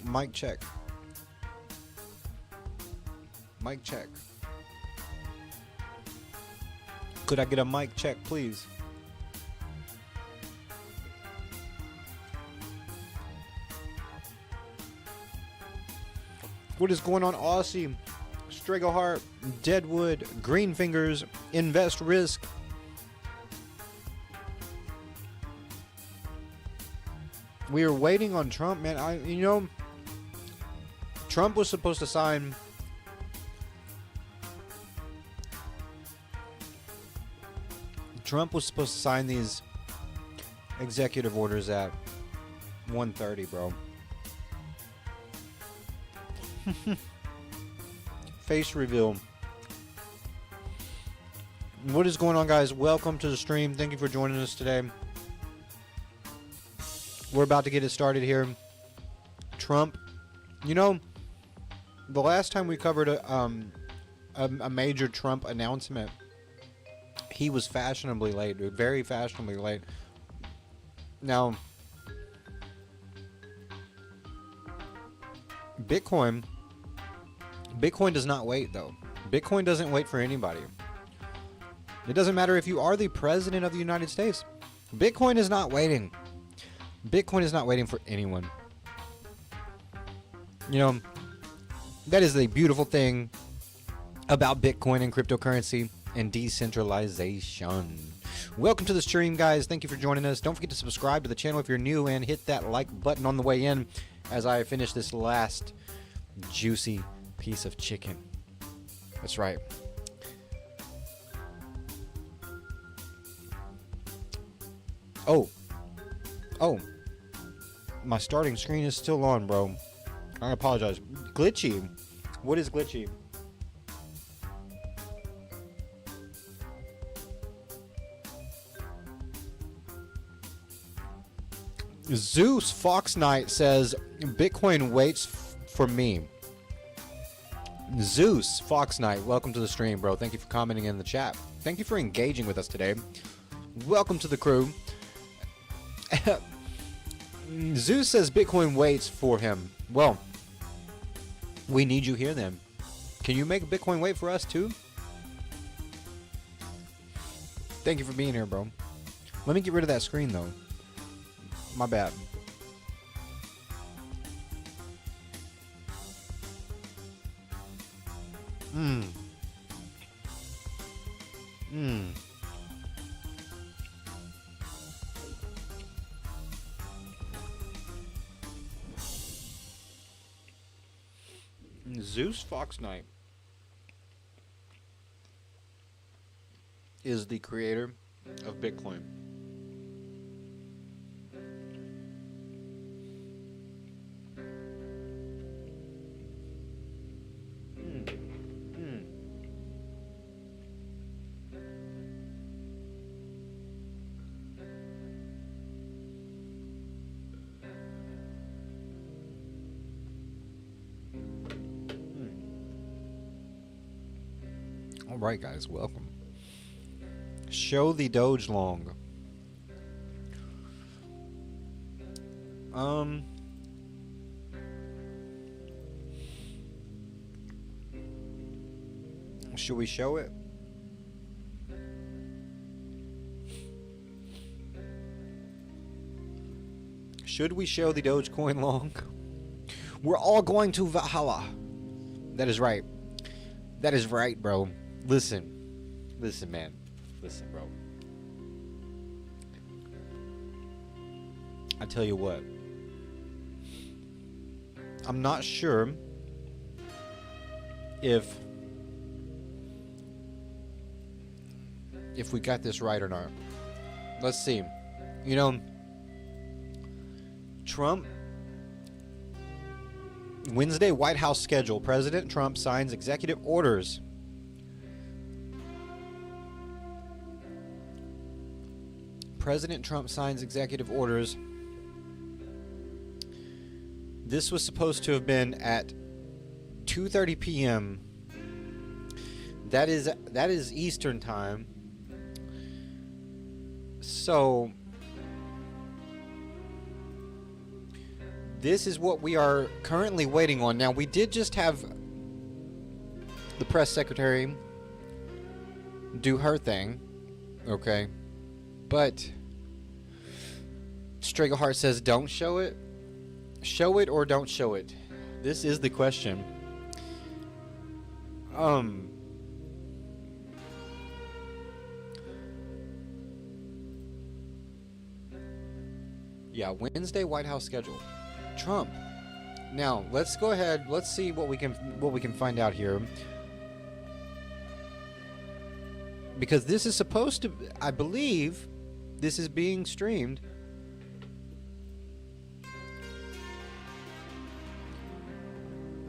Mic check. Mic check. Could I get a mic check, please? What is going on, Aussie? Strigglehart, Deadwood, Green Fingers, Invest Risk. We are waiting on Trump, man. You know, Trump was supposed to sign these executive orders at 1:30, bro. Face reveal. What is going on, guys? Welcome to the stream. Thank you for joining us today. We're about to get it started here. Trump, you know, the last time we covered a major Trump announcement, he was fashionably late, dude. Very fashionably late. Now, Bitcoin does not wait, though. Bitcoin doesn't wait for anybody. It doesn't matter if you are the president of the United States. Bitcoin is not waiting. Bitcoin is not waiting for anyone. You know, that is the beautiful thing about Bitcoin and cryptocurrency and decentralization. Welcome to the stream, guys. Thank you for joining us. Don't forget to subscribe to the channel if you're new and hit that like button on the way in as I finish this last juicy piece of chicken. That's right. Oh, my starting screen is still on, bro. I apologize. Glitchy. What is glitchy? Zeus Fox Knight says Bitcoin waits for me. Zeus Fox Knight, welcome to the stream, bro. Thank you for commenting in the chat. Thank you for engaging with us today. Welcome to the crew. Zeus says Bitcoin waits for him. Well, we need you here then. Can you make Bitcoin wait for us too? Thank you for being here, bro. Let me get rid of that screen though. My bad. Zeus Fox Knight is the creator of Bitcoin. All right, guys, welcome. Show the Doge long. Should we show it? Should we show the Dogecoin long? We're all going to Valhalla. That is right. That is right, bro. Listen. Listen, man. Listen, bro. I tell you what. I'm not sure if we got this right or not. Let's see. You know, Trump, Wednesday White House schedule. President Trump signs executive orders. President Trump signs executive orders. This was supposed to have been at 2:30 p.m. That is Eastern time. So This is what we are currently waiting on. Now, we did just have the press secretary do her thing, okay? But Stragleheart says don't show it. Show it or don't show it. This is the question. Yeah, Wednesday White House schedule. Trump. Now, let's go ahead. Let's see what we can find out here. Because this is supposed to, I believe this is being streamed.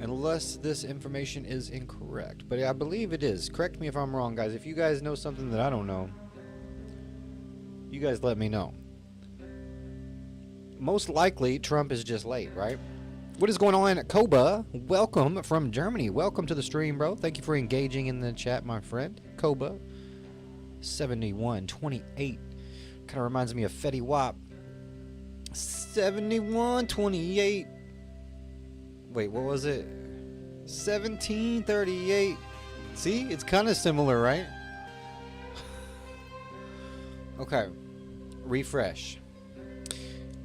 Unless this information is incorrect. But I believe it is. Correct me if I'm wrong, guys. If you guys know something that I don't know, you guys let me know. Most likely, Trump is just late, right? What is going on, Koba? Welcome from Germany. Welcome to the stream, bro. Thank you for engaging in the chat, my friend. Koba. 7128. Kind of reminds me of Fetty Wap. 7128. Wait, what was it? 1738. See, it's kind of similar, right? Okay. Refresh.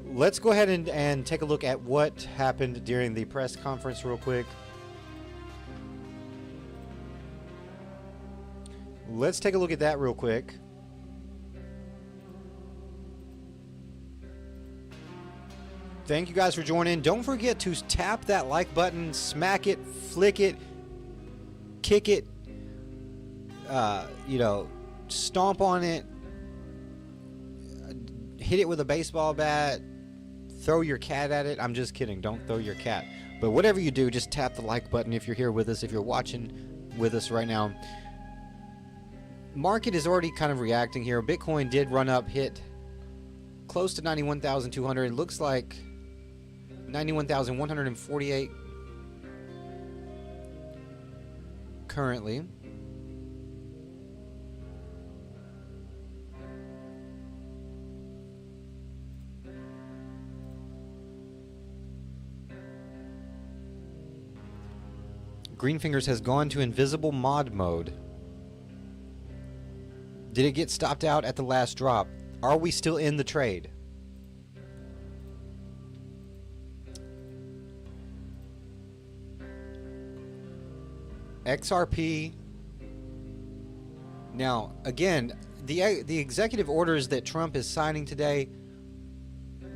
Let's go ahead and take a look at what happened during the press conference real quick. Let's take a look at that real quick. Thank you guys for joining. Don't forget to tap that like button, smack it, flick it, kick it, stomp on it, hit it with a baseball bat, throw your cat at it. I'm just kidding. Don't throw your cat. But whatever you do, just tap the like button if you're here with us, if you're watching with us right now. Market is already kind of reacting here. Bitcoin did run up, hit close to 91,200. It looks like 91,148 currently. Greenfingers has gone to invisible mod mode. Did it get stopped out at the last drop? Are we still in the trade? XRP. Now, again, the executive orders that Trump is signing today,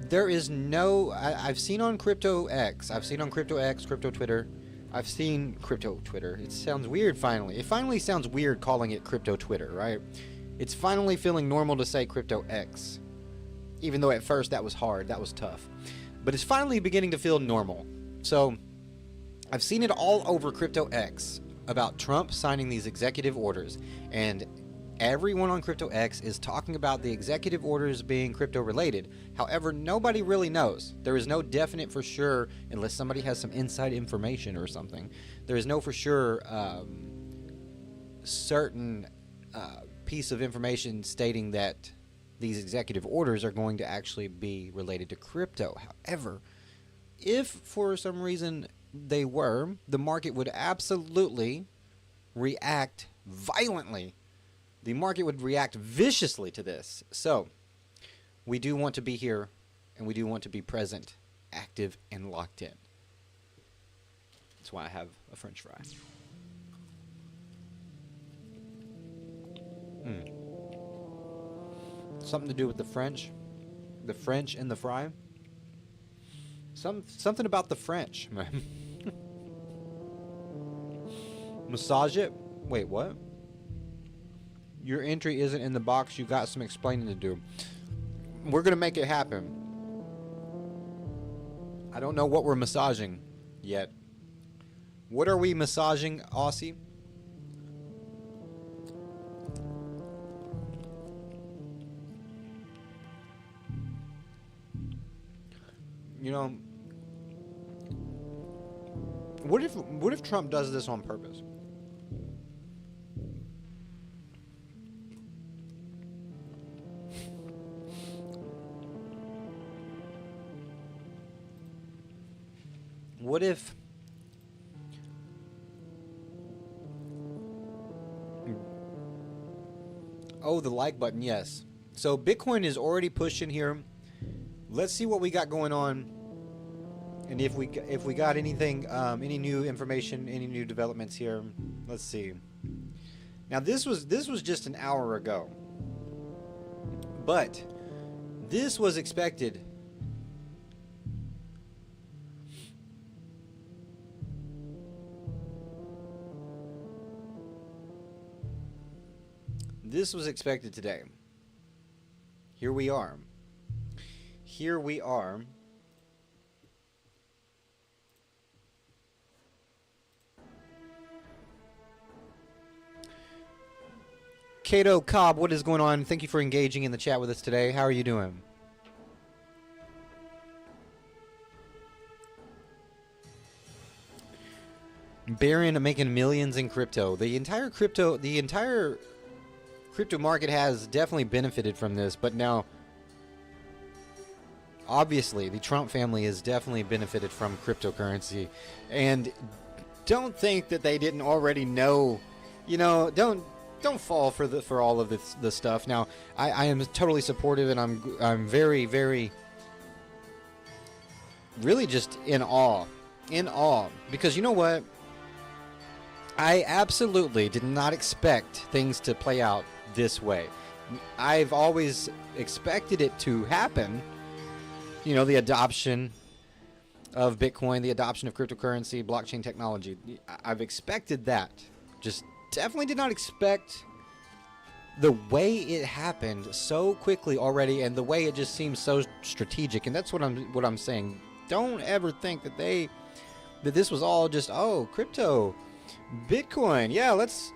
there is no... I've seen on Crypto X, Crypto Twitter, I've seen Crypto Twitter. It sounds weird finally. It finally sounds weird calling it Crypto Twitter, right? It's finally feeling normal to say Crypto X. Even though at first that was hard, that was tough. But it's finally beginning to feel normal. So, I've seen it all over Crypto X about Trump signing these executive orders. And everyone on Crypto X is talking about the executive orders being crypto related. However, nobody really knows. There is no definite for sure, unless somebody has some inside information or something. There is no for sure certain piece of information stating that these executive orders are going to actually be related to crypto. However, if for some reason they were, the market would absolutely react violently. The market would react viciously to this. So, we do want to be here, and we do want to be present, active, and locked in. That's why I have a French fry. Something to do with the French and the fry. Something about the French, man. Massage it. Wait, what? Your entry isn't in the box. You got some explaining to do. We're gonna make it happen. I don't know what we're massaging yet. What are we massaging, Aussie? You know, what if Trump does this on purpose? What if... Oh, the like button, yes. So Bitcoin is already pushing here. Let's see what we got going on, and if we got anything, any new information, any new developments here. Let's see. Now this was just an hour ago, but this was expected. This was expected today. Here we are. Here we are. Kato Cobb, what is going on? Thank you for engaging in the chat with us today. How are you doing? Baron making millions in crypto. The entire crypto market has definitely benefited from this, but now obviously the Trump family has definitely benefited from cryptocurrency. And don't think that they didn't already know. You know, don't fall for all of this stuff. Now, I am totally supportive, and I'm very, very, really just in awe, because you know what? I absolutely did not expect things to play out this way. I've always expected it to happen. You know, the adoption of Bitcoin, the adoption of cryptocurrency, blockchain technology. I've expected that. Just definitely did not expect the way it happened so quickly already, and the way it just seems so strategic. And that's what I'm saying. Don't ever think that this was all just, oh, crypto, Bitcoin, yeah, let's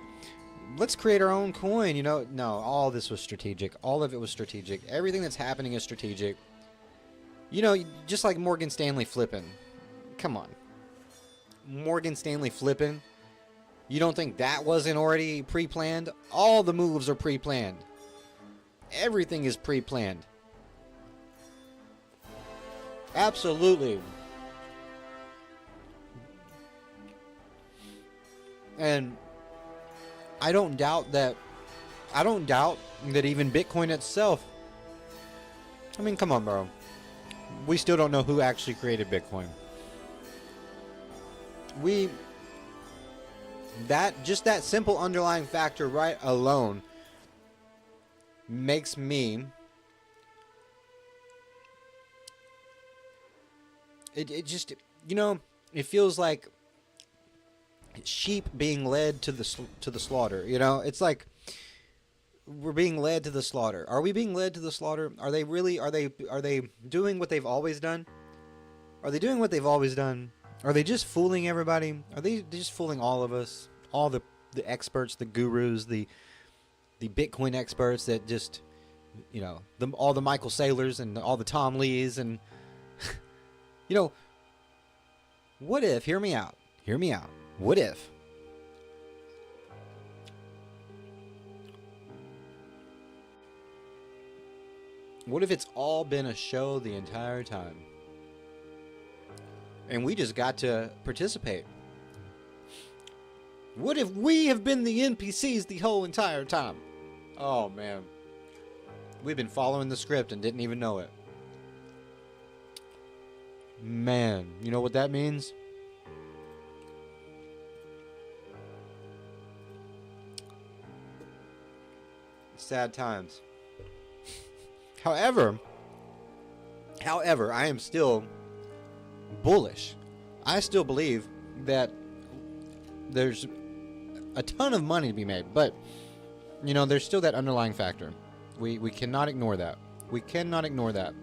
create our own coin. You know, no, all this was strategic. All of it was strategic. Everything that's happening is strategic. You know, just like Morgan Stanley flipping. Come on, Morgan Stanley flipping. You don't think that wasn't already pre-planned? All the moves are pre-planned. Everything is pre-planned. Absolutely. And I don't doubt that even Bitcoin itself. I mean, come on, bro. We still don't know who actually created Bitcoin. Just that simple underlying factor right alone makes me it just, you know, it feels like sheep being led to the slaughter. You know, it's like we're being led to the slaughter. Are we being led to the slaughter? Are they doing what they've always done? Are they doing what they've always done? Are they just fooling everybody? Are they just fooling all of us? All the experts, the gurus, the Bitcoin experts that just, you know, all the Michael Saylors and all the Tom Lees and, you know, what if, hear me out, what if it's all been a show the entire time? And we just got to participate. What if we have been the NPCs the whole entire time? Oh, man. We've been following the script and didn't even know it. Man, you know what that means? Sad times. However, I am still bullish. I still believe that there's a ton of money to be made, but you know, there's still that underlying factor. We cannot ignore that. We cannot ignore that,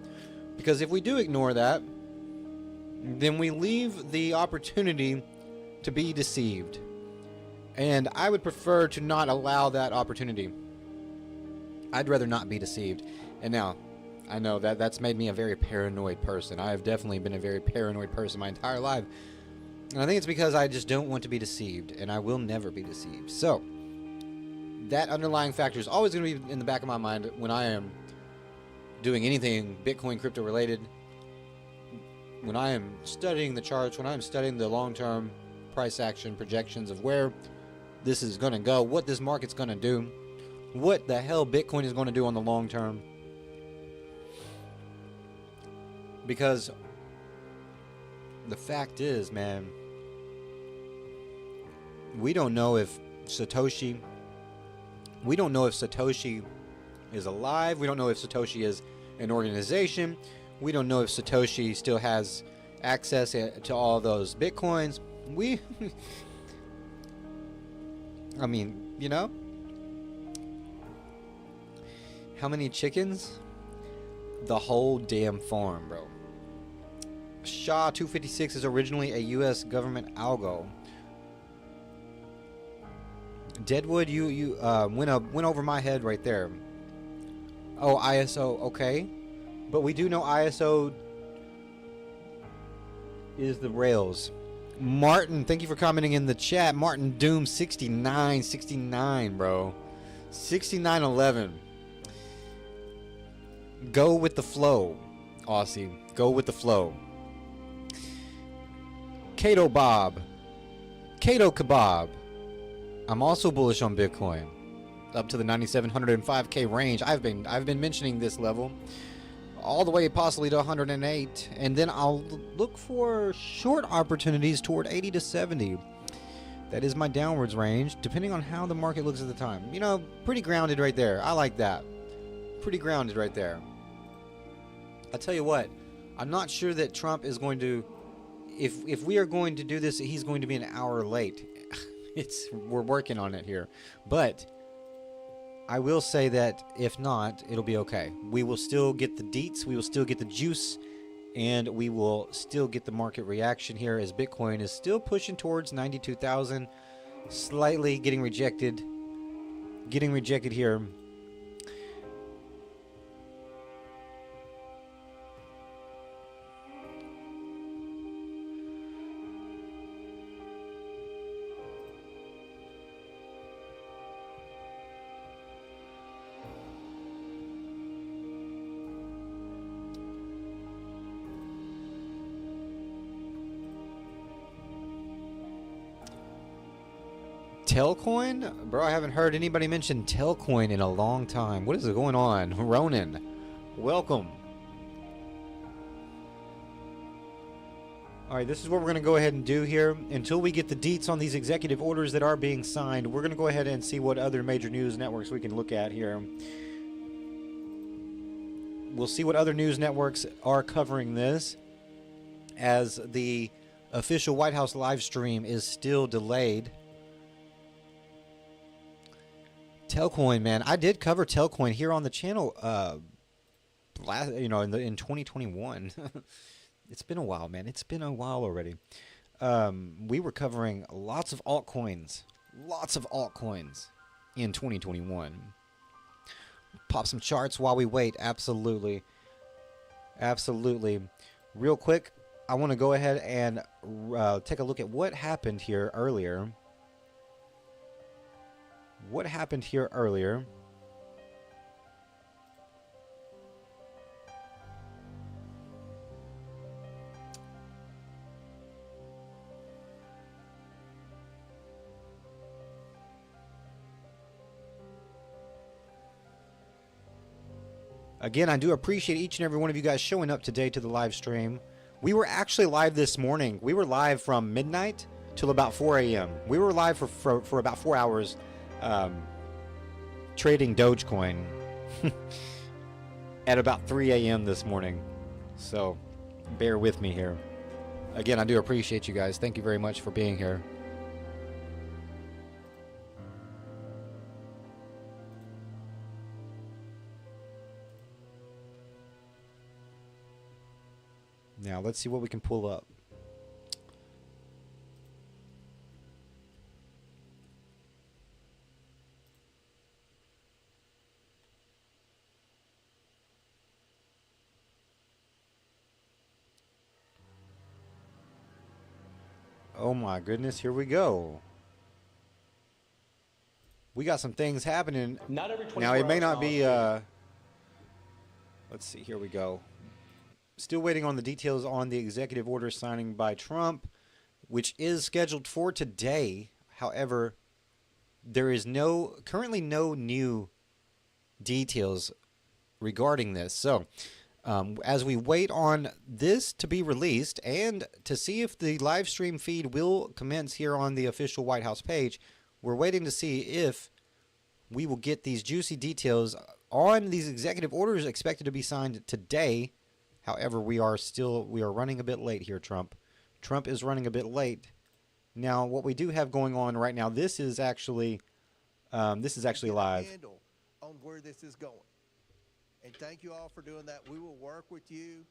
because if we do ignore that, then we leave the opportunity to be deceived, and I would prefer to not allow that opportunity. I'd rather not be deceived. And now I know that that's made me a very paranoid person. I have definitely been a very paranoid person my entire life. And I think it's because I just don't want to be deceived, and I will never be deceived. So that underlying factor is always going to be in the back of my mind when I am doing anything Bitcoin crypto related. when I am studying the charts, when I'm studying the long-term price action projections of where this is going to go, what this market's going to do, what the hell Bitcoin is going to do on the long term. Because the fact is, man, we don't know if Satoshi is alive. We don't know if Satoshi is an organization. We don't know if Satoshi still has access to all those Bitcoins. I mean, you know, how many chickens? The whole damn farm, bro. SHA-256 is originally a U.S. government algo. Deadwood, you went over my head right there. Oh, ISO, okay. But we do know ISO is the rails. Martin, thank you for commenting in the chat. Martin Doom 69, bro. 6911. Go with the flow, Aussie. Go with the flow. Kato Bob. Kato Kebab. I'm also bullish on Bitcoin. Up to the 9,705K range. I've been mentioning this level. All the way possibly to 108. And then I'll look for short opportunities toward 80 to 70. That is my downwards range, depending on how the market looks at the time. You know, pretty grounded right there. I like that. Pretty grounded right there. I'll tell you what, I'm not sure that Trump is going to, if we are going to do this, he's going to be an hour late. We're working on it here. But I will say that if not, it'll be okay. We will still get the deets, we will still get the juice, and we will still get the market reaction here as Bitcoin is still pushing towards 92,000, slightly getting rejected here. Telcoin? Bro, I haven't heard anybody mention Telcoin in a long time. What is going on? Ronan, welcome. Alright, this is what we're going to go ahead and do here. Until we get the deets on these executive orders that are being signed, we're going to go ahead and see what other major news networks we can look at here. We'll see what other news networks are covering this, as the official White House live stream is still delayed. Telcoin, man, I did cover Telcoin here on the channel, in 2021. It's been a while, man. It's been a while already. We were covering lots of altcoins in 2021. Pop some charts while we wait. Absolutely. Real quick, I want to go ahead and take a look at what happened here earlier. Again, I do appreciate each and every one of you guys showing up today to the live stream. We were actually live this morning. We were live from midnight till about 4 a.m. We were live for about 4 hours trading Dogecoin at about 3 a.m. this morning. So bear with me here. Again, I do appreciate you guys. Thank you very much for being here. Now, let's see what we can pull up. Oh my goodness, here we go. We got some things happening. Not every 24 now, it may not be, let's let's see, here we go. Still waiting on the details on the executive order signing by Trump, which is scheduled for today. However, there is currently no new details regarding this. So, as we wait on this to be released and to see if the live stream feed will commence here on the official White House page, we're waiting to see if we will get these juicy details on these executive orders expected to be signed today. However, we are running a bit late here, Trump. Trump is running a bit late. Now, what we do have going on right now, this is actually live. On where this is going. And thank you all for doing that. We will work with you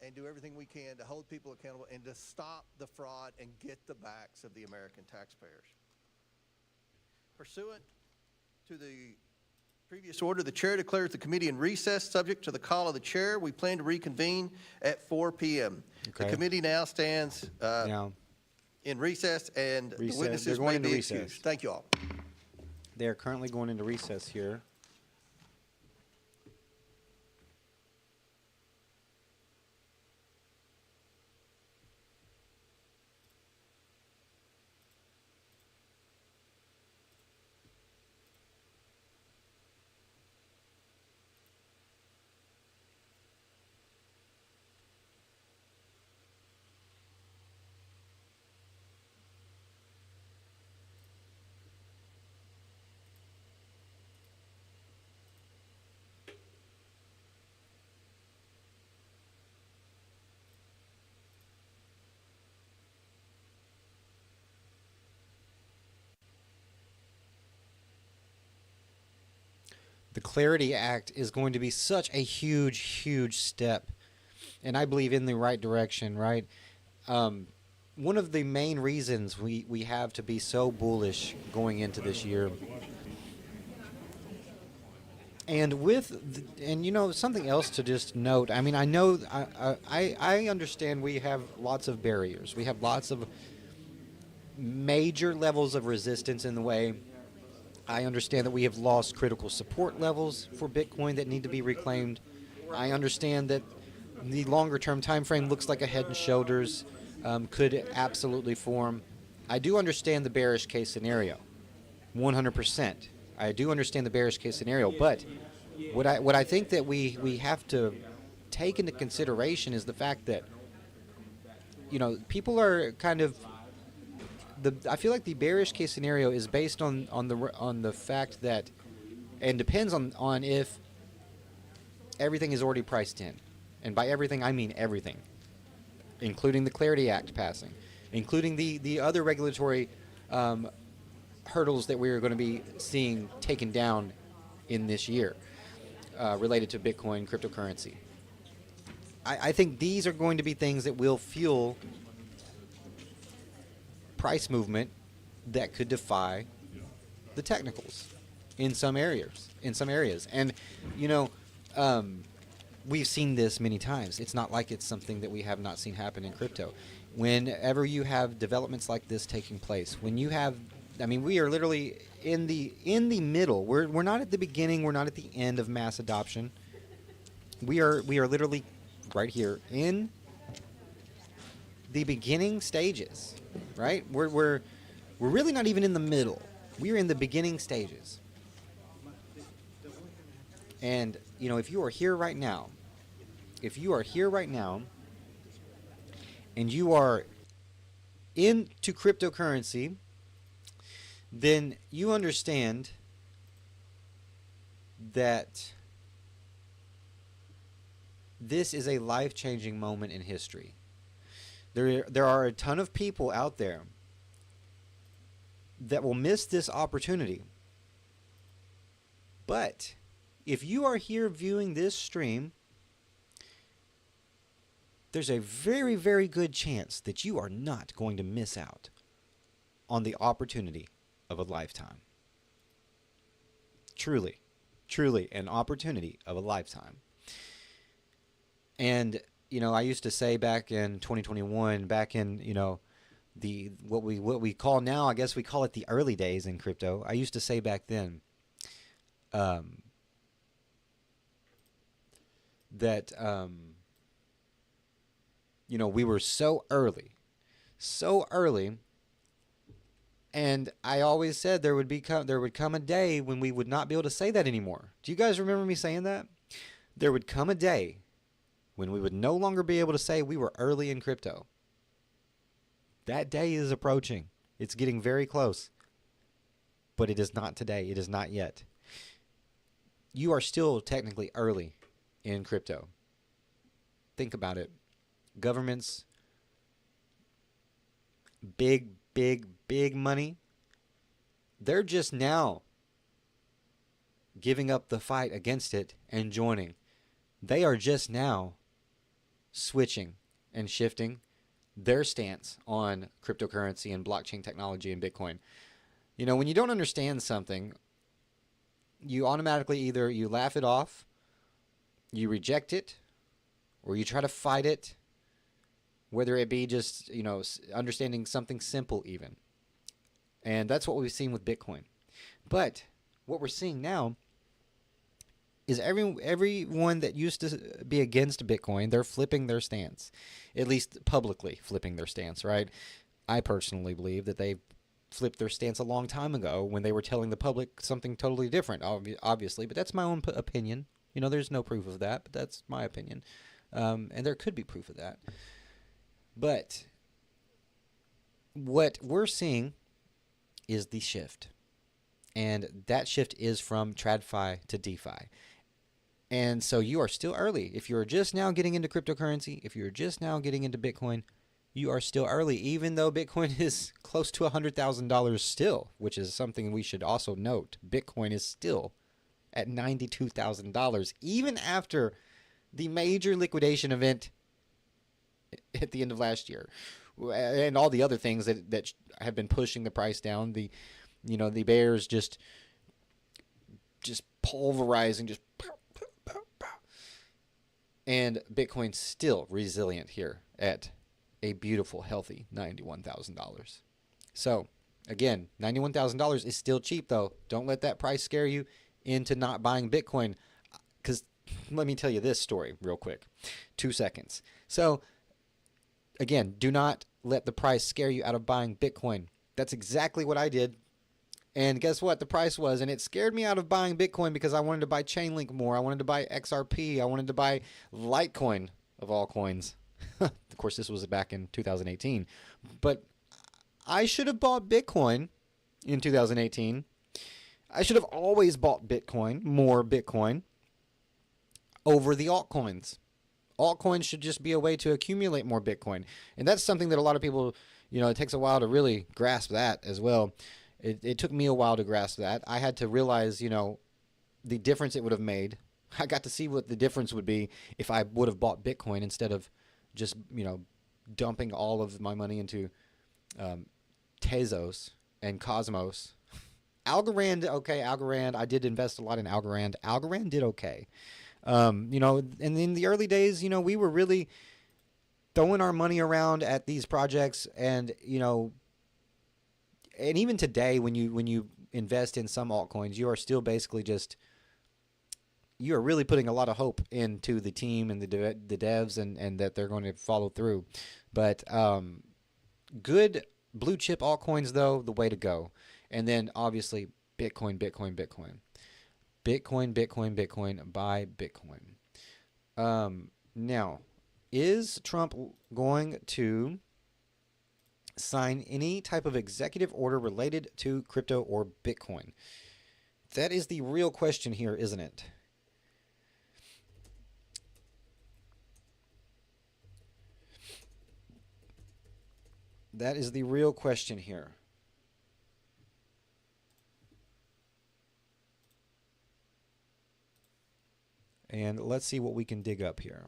and do everything we can to hold people accountable and to stop the fraud and get the backs of the American taxpayers. Pursuant to the previous order, the chair declares the committee in recess subject to the call of the chair. We plan to reconvene at 4 p.m. Okay. The committee now stands in recess, and the witnesses may be excused. Thank you all. They are currently going into recess here. The Clarity Act is going to be such a huge, huge step, and I believe in the right direction, right? One of the main reasons we have to be so bullish going into this year, and you know, something else to just note, I mean, I understand we have lots of barriers. We have lots of major levels of resistance in the way. I understand that we have lost critical support levels for Bitcoin that need to be reclaimed. I understand that the longer-term time frame looks like a head and shoulders could absolutely form. I do understand the bearish case scenario, 100%. I do understand the bearish case scenario, but what I think that we have to take into consideration is the fact that, you know, people are kind of I feel like the bearish case scenario is based on the fact that, and depends on if everything is already priced in, and by everything I mean everything, including the Clarity Act passing, including the other regulatory hurdles that we are going to be seeing taken down in this year related to Bitcoin cryptocurrency. I think these are going to be things that will fuel price movement that could defy the technicals in some areas. And, you know, we've seen this many times. It's not like it's something that we have not seen happen in crypto. Whenever you have developments like this taking place, when you have, I mean, we are literally in the middle. We're not at the beginning. We're not at the end of mass adoption. We are literally right here in the beginning stages, right? We're really not even in the middle. We're in the beginning stages. And, you know, if you are here right now, and you are into cryptocurrency, then you understand that this is a life-changing moment in history. There are a ton of people out there that will miss this opportunity. But if you are here viewing this stream, there's a very, very good chance that you are not going to miss out on the opportunity of a lifetime. Truly, truly an opportunity of a lifetime. And, you know, I used to say back in 2021, back in, you know, what we call now, I guess we call it the early days in crypto. I used to say back then that we were so early. So early. And I always said there would come a day when we would not be able to say that anymore. Do you guys remember me saying that? There would come a day when we would no longer be able to say we were early in crypto. That day is approaching. It's getting very close. But it is not today. It is not yet. You are still technically early in crypto. Think about it. Governments, big money, they're just now giving up the fight against it and joining. They are just now switching and shifting their stance on cryptocurrency and blockchain technology and Bitcoin. When you don't understand something, you automatically either you laugh it off, you reject it, or you try to fight it, whether it be just, understanding something simple even. And that's what we've seen with Bitcoin. But what we're seeing now is everyone that used to be against Bitcoin, they're flipping their stance, at least publicly flipping their stance, right? I personally believe that they flipped their stance a long time ago when they were telling the public something totally different, obviously, but that's my own opinion. There's no proof of that, but that's my opinion. And there could be proof of that. But what we're seeing is the shift. And that shift is from TradFi to DeFi. And so you are still early. If you're just now getting into cryptocurrency, if you're just now getting into Bitcoin, you are still early, even though Bitcoin is close to $100,000 still, which is something we should also note. Bitcoin is still at $92,000, even after the major liquidation event at the end of last year, and all the other things that have been pushing the price down. The bears just pulverizing, just pow, pow. And Bitcoin's still resilient here at a beautiful, healthy $91,000. So again, $91,000 is still cheap, though. Don't let that price scare you into not buying Bitcoin, because let me tell you this story real quick. 2 seconds. So again, do not let the price scare you out of buying Bitcoin. That's exactly what I did. And guess what? The price was, and it scared me out of buying Bitcoin because I wanted to buy Chainlink more. I wanted to buy XRP. I wanted to buy Litecoin, of all coins. Of course, this was back in 2018. But I should have bought Bitcoin in 2018. I should have always bought Bitcoin, more Bitcoin, over the altcoins. Altcoins should just be a way to accumulate more Bitcoin. And that's something that a lot of people, it takes a while to really grasp that as well. It took me a while to grasp that. I had to realize, the difference it would have made. I got to see what the difference would be if I would have bought Bitcoin instead of just, dumping all of my money into Tezos and Cosmos. Algorand, okay, Algorand. I did invest a lot in Algorand. Algorand did okay. And in the early days, we were really throwing our money around at these projects, and and even today, when you invest in some altcoins, you are still basically you are really putting a lot of hope into the team and the devs and that they're going to follow through. But good blue chip altcoins, though, the way to go. And then obviously Bitcoin. Buy Bitcoin. Now, is Trump going to sign any type of executive order related to crypto or Bitcoin? That is the real question here, isn't it? That is the real question here. And let's see what we can dig up here.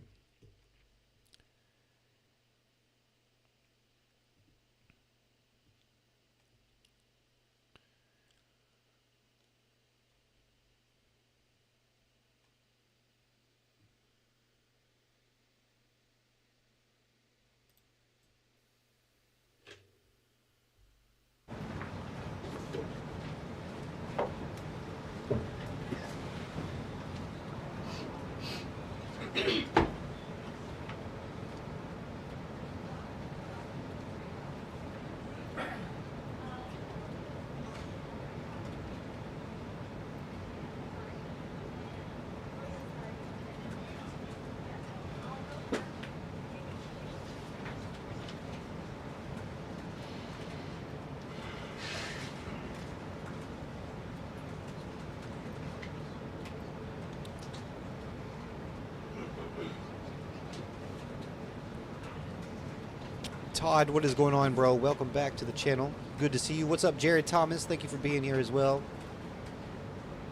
Todd, what is going on, bro? Welcome back to the channel. Good to see you. What's up, Jared Thomas? Thank you for being here as well.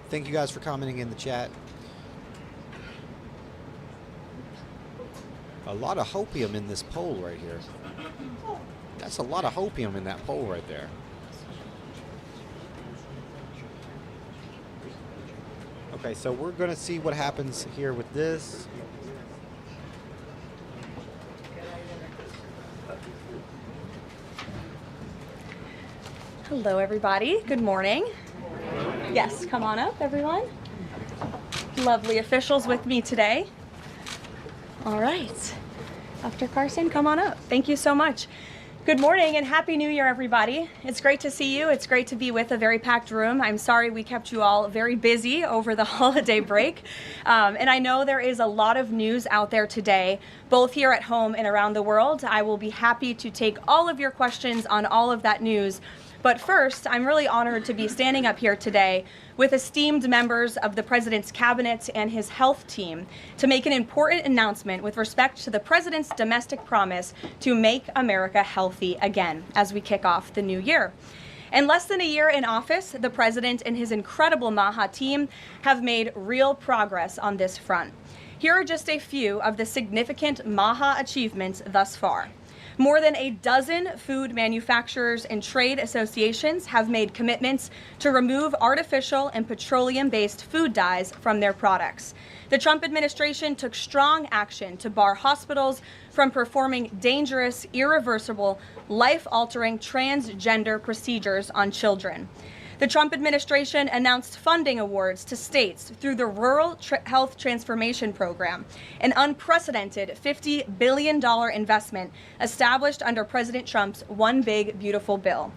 Thank you guys for commenting in the chat. A lot of hopium in this poll right here. That's a lot of hopium in that poll right there. Okay, so we're going to see what happens here with this. Hello, everybody. Good morning. Yes, come on up, everyone. Lovely officials with me today. All right. Dr. Carson, come on up. Thank you so much. Good morning and Happy New Year, everybody. It's great to see you. It's great to be with a very packed room. I'm sorry we kept you all very busy over the holiday break. And I know there is a lot of news out there today, both here at home and around the world. I will be happy to take all of your questions on all of that news. But first, I'm really honored to be standing up here today with esteemed members of the President's Cabinet and his health team to make an important announcement with respect to the President's domestic promise to make America healthy again as we kick off the new year. In less than a year in office, the President and his incredible MAHA team have made real progress on this front. Here are just a few of the significant MAHA achievements thus far. More than a dozen food manufacturers and trade associations have made commitments to remove artificial and petroleum-based food dyes from their products. The Trump administration took strong action to bar hospitals from performing dangerous, irreversible, life-altering transgender procedures on children. The Trump administration announced funding awards to states through the Rural Health Transformation Program, an unprecedented $50 billion investment established under President Trump's One Big Beautiful Bill.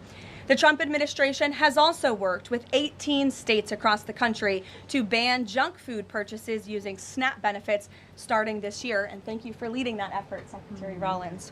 The Trump administration has also worked with 18 states across the country to ban junk food purchases using SNAP benefits starting this year. And thank you for leading that effort, Secretary Rollins.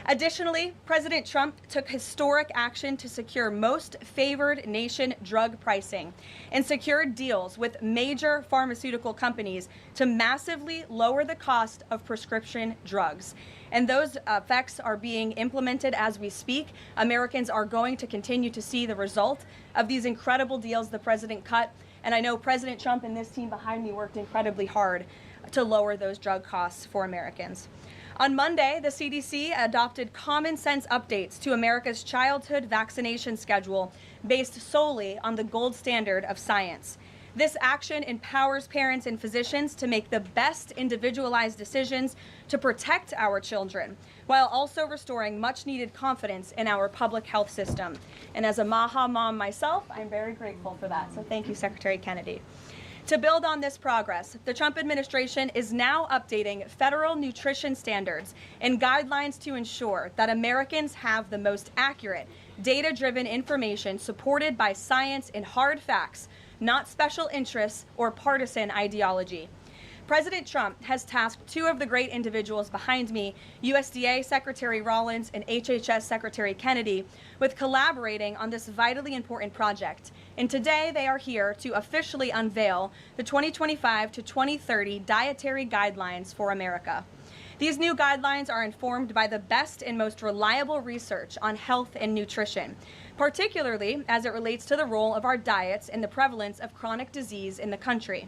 Additionally, President Trump took historic action to secure most favored nation drug pricing and secured deals with major pharmaceutical companies to massively lower the cost of prescription drugs. And those effects are being implemented as we speak. Americans are going to continue to see the result of these incredible deals the president cut. And I know President Trump and this team behind me worked incredibly hard to lower those drug costs for Americans. On Monday, the CDC adopted common sense updates to America's childhood vaccination schedule based solely on the gold standard of science. This action empowers parents and physicians to make the best individualized decisions to protect our children, while also restoring much needed confidence in our public health system. And as a MAHA mom myself, I'm very grateful for that. So thank you, Secretary Kennedy. To build on this progress, the Trump administration is now updating federal nutrition standards and guidelines to ensure that Americans have the most accurate, data-driven information supported by science and hard facts, not special interests or partisan ideology. President Trump has tasked two of the great individuals behind me, USDA Secretary Rollins and HHS Secretary Kennedy, with collaborating on this vitally important project. And today they are here to officially unveil the 2025 to 2030 dietary guidelines for America. These new guidelines are informed by the best and most reliable research on health and nutrition, particularly as it relates to the role of our diets and the prevalence of chronic disease in the country.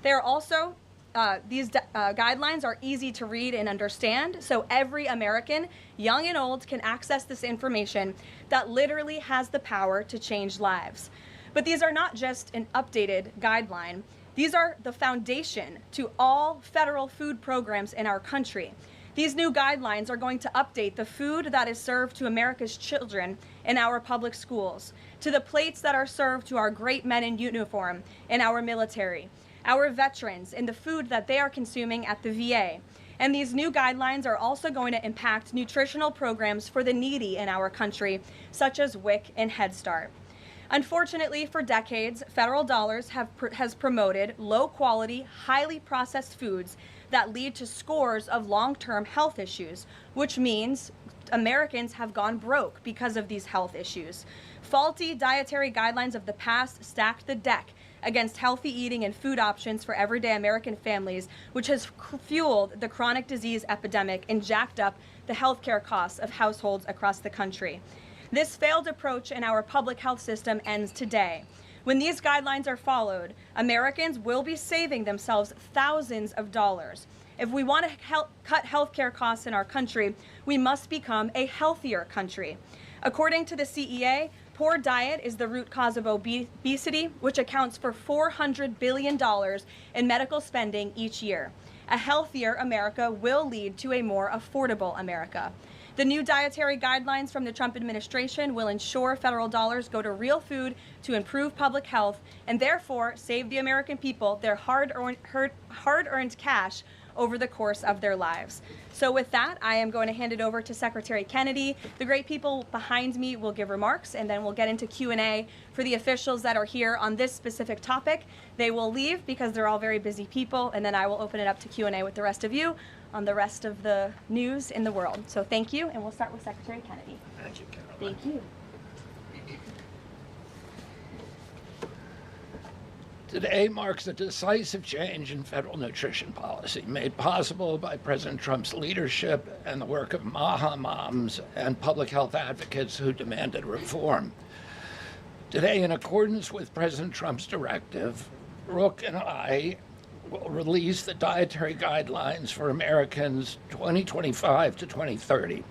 They are also These guidelines are easy to read and understand, so every American, young and old, can access this information that literally has the power to change lives. But these are not just an updated guideline. These are the foundation to all federal food programs in our country. These new guidelines are going to update the food that is served to America's children in our public schools, to the plates that are served to our great men in uniform in our military, our veterans, and the food that they are consuming at the VA. And these new guidelines are also going to impact nutritional programs for the needy in our country, such as WIC and Head Start. Unfortunately, for decades, federal dollars has promoted low-quality, highly processed foods that lead to scores of long-term health issues, which means Americans have gone broke because of these health issues. Faulty dietary guidelines of the past stacked the deck against healthy eating and food options for everyday American families, which has fueled the chronic disease epidemic and jacked up the healthcare costs of households across the country. This failed approach in our public health system ends today. When these guidelines are followed, Americans will be saving themselves thousands of dollars. If we want to cut healthcare costs in our country, we must become a healthier country. According to the CEA, poor diet is the root cause of obesity, which accounts for $400 billion in medical spending each year. A healthier America will lead to a more affordable America. The new dietary guidelines from the Trump administration will ensure federal dollars go to real food to improve public health and therefore save the American people their hard-earned cash over the course of their lives. So with that, I am going to hand it over to Secretary Kennedy. The great people behind me will give remarks, and then we'll get into Q&A for the officials that are here on this specific topic. They will leave because they're all very busy people, and then I will open it up to Q&A with the rest of you on the rest of the news in the world. So thank you, and we'll start with Secretary Kennedy. Thank you, Caroline. Thank you. Today marks a decisive change in federal nutrition policy made possible by President Trump's leadership and the work of MAHA moms and public health advocates who demanded reform. Today, in accordance with President Trump's directive, Brooke and I will release the dietary guidelines for Americans 2025 to 2030,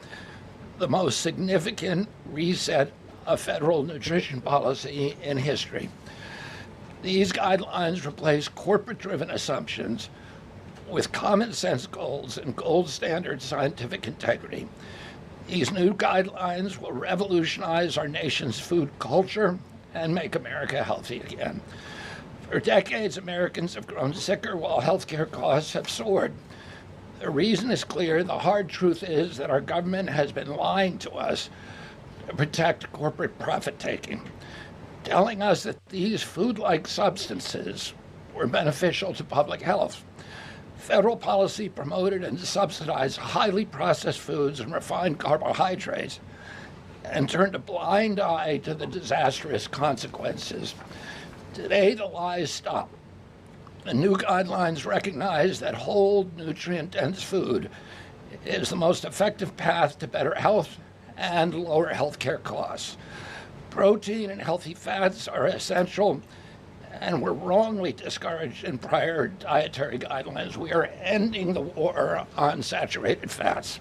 the most significant reset of federal nutrition policy in history. These guidelines replace corporate-driven assumptions with common sense goals and gold standard scientific integrity. These new guidelines will revolutionize our nation's food culture and make America healthy again. For decades, Americans have grown sicker while healthcare costs have soared. The reason is clear. The hard truth is that our government has been lying to us to protect corporate profit-taking, telling us that these food-like substances were beneficial to public health. Federal policy promoted and subsidized highly processed foods and refined carbohydrates and turned a blind eye to the disastrous consequences. Today, the lies stop. The new guidelines recognize that whole, nutrient-dense food is the most effective path to better health and lower healthcare costs. Protein and healthy fats are essential and were wrongly discouraged in prior dietary guidelines. We are ending the war on saturated fats.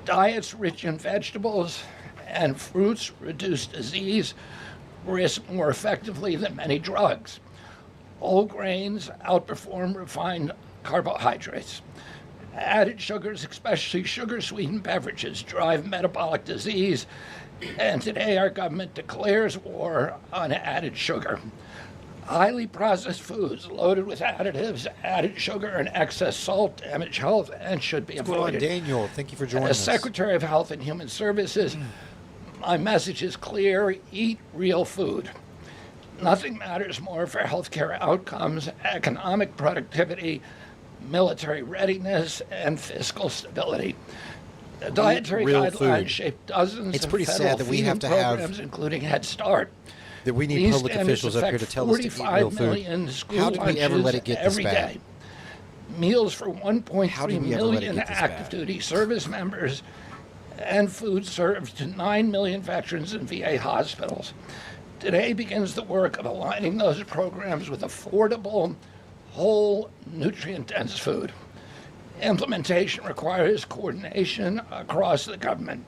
Diets rich in vegetables and fruits reduce disease risk more effectively than many drugs. Whole grains outperform refined carbohydrates. Added sugars, especially sugar-sweetened beverages, drive metabolic disease, and today our government declares war on added sugar. Highly processed foods loaded with additives, added sugar, and excess salt damage health and should be avoided. Daniel, thank you for joining us. us. As Secretary of Health and Human Services, my message is clear: eat real food. Nothing matters more for healthcare outcomes, economic productivity, military readiness, and fiscal stability. The dietary guidelines shape dozens it's of pretty federal sad that we have to programs, have including Head Start. That we need public officials up here to tell us to eat real food. How did we ever let it get this bad? Meals for 1.3 million active duty service members and food served to 9 million veterans in VA hospitals. Today begins the work of aligning those programs with affordable, whole, nutrient-dense food. Implementation requires coordination across the government.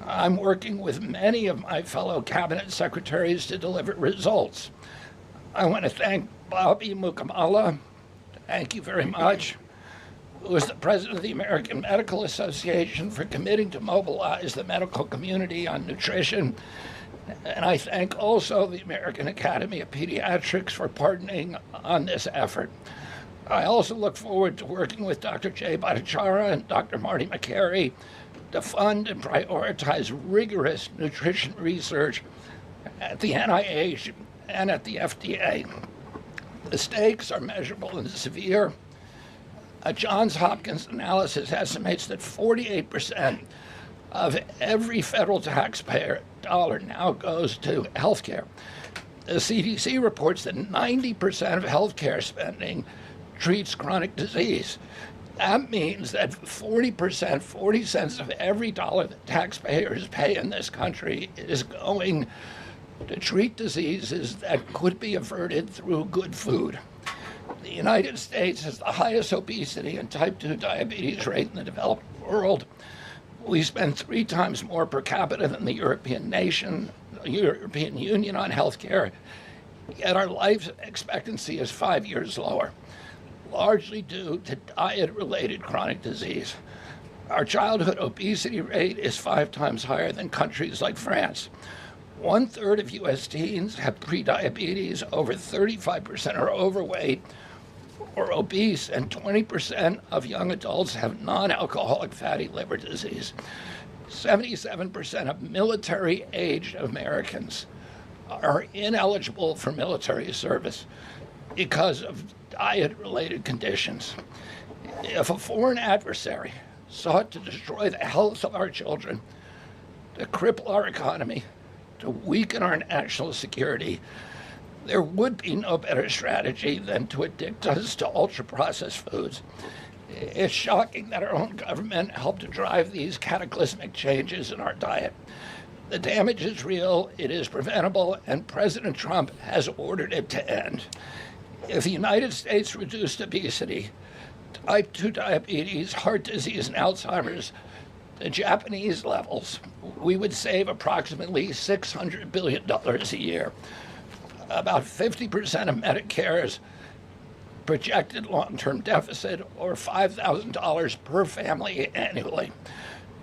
I'm working with many of my fellow cabinet secretaries to deliver results. I want to thank Bobby Mukamala, thank you very much, who is the president of the American Medical Association, for committing to mobilize the medical community on nutrition. And I thank also the American Academy of Pediatrics for partnering on this effort. I also look forward to working with Dr. Jay Bhattacharya and Dr. Marty McCary to fund and prioritize rigorous nutrition research at the NIH and at the FDA. The stakes are measurable and severe. A Johns Hopkins analysis estimates that 48% of every federal taxpayer dollar now goes to healthcare. The CDC reports that 90% of healthcare spending treats chronic disease. That means that 40%, 40 cents of every dollar that taxpayers pay in this country is going to treat diseases that could be averted through good food. The United States has the highest obesity and type 2 diabetes rate in the developed world. We spend 3 times more per capita than the European Union on health care, yet our life expectancy is 5 years lower, largely due to diet-related chronic disease. Our childhood obesity rate is 5 times higher than countries like France. 1/3 of U.S. teens have prediabetes, over 35% are overweight or obese, and 20% of young adults have non-alcoholic fatty liver disease. 77% of military-aged Americans are ineligible for military service because of diet-related conditions. If a foreign adversary sought to destroy the health of our children, to cripple our economy, to weaken our national security, there would be no better strategy than to addict us to ultra-processed foods. It's shocking that our own government helped to drive these cataclysmic changes in our diet. The damage is real, it is preventable, and President Trump has ordered it to end. If the United States reduced obesity, type 2 diabetes, heart disease, and Alzheimer's to Japanese levels, we would save approximately $600 billion a year. About 50% of Medicare's projected long-term deficit, or $5,000 per family annually.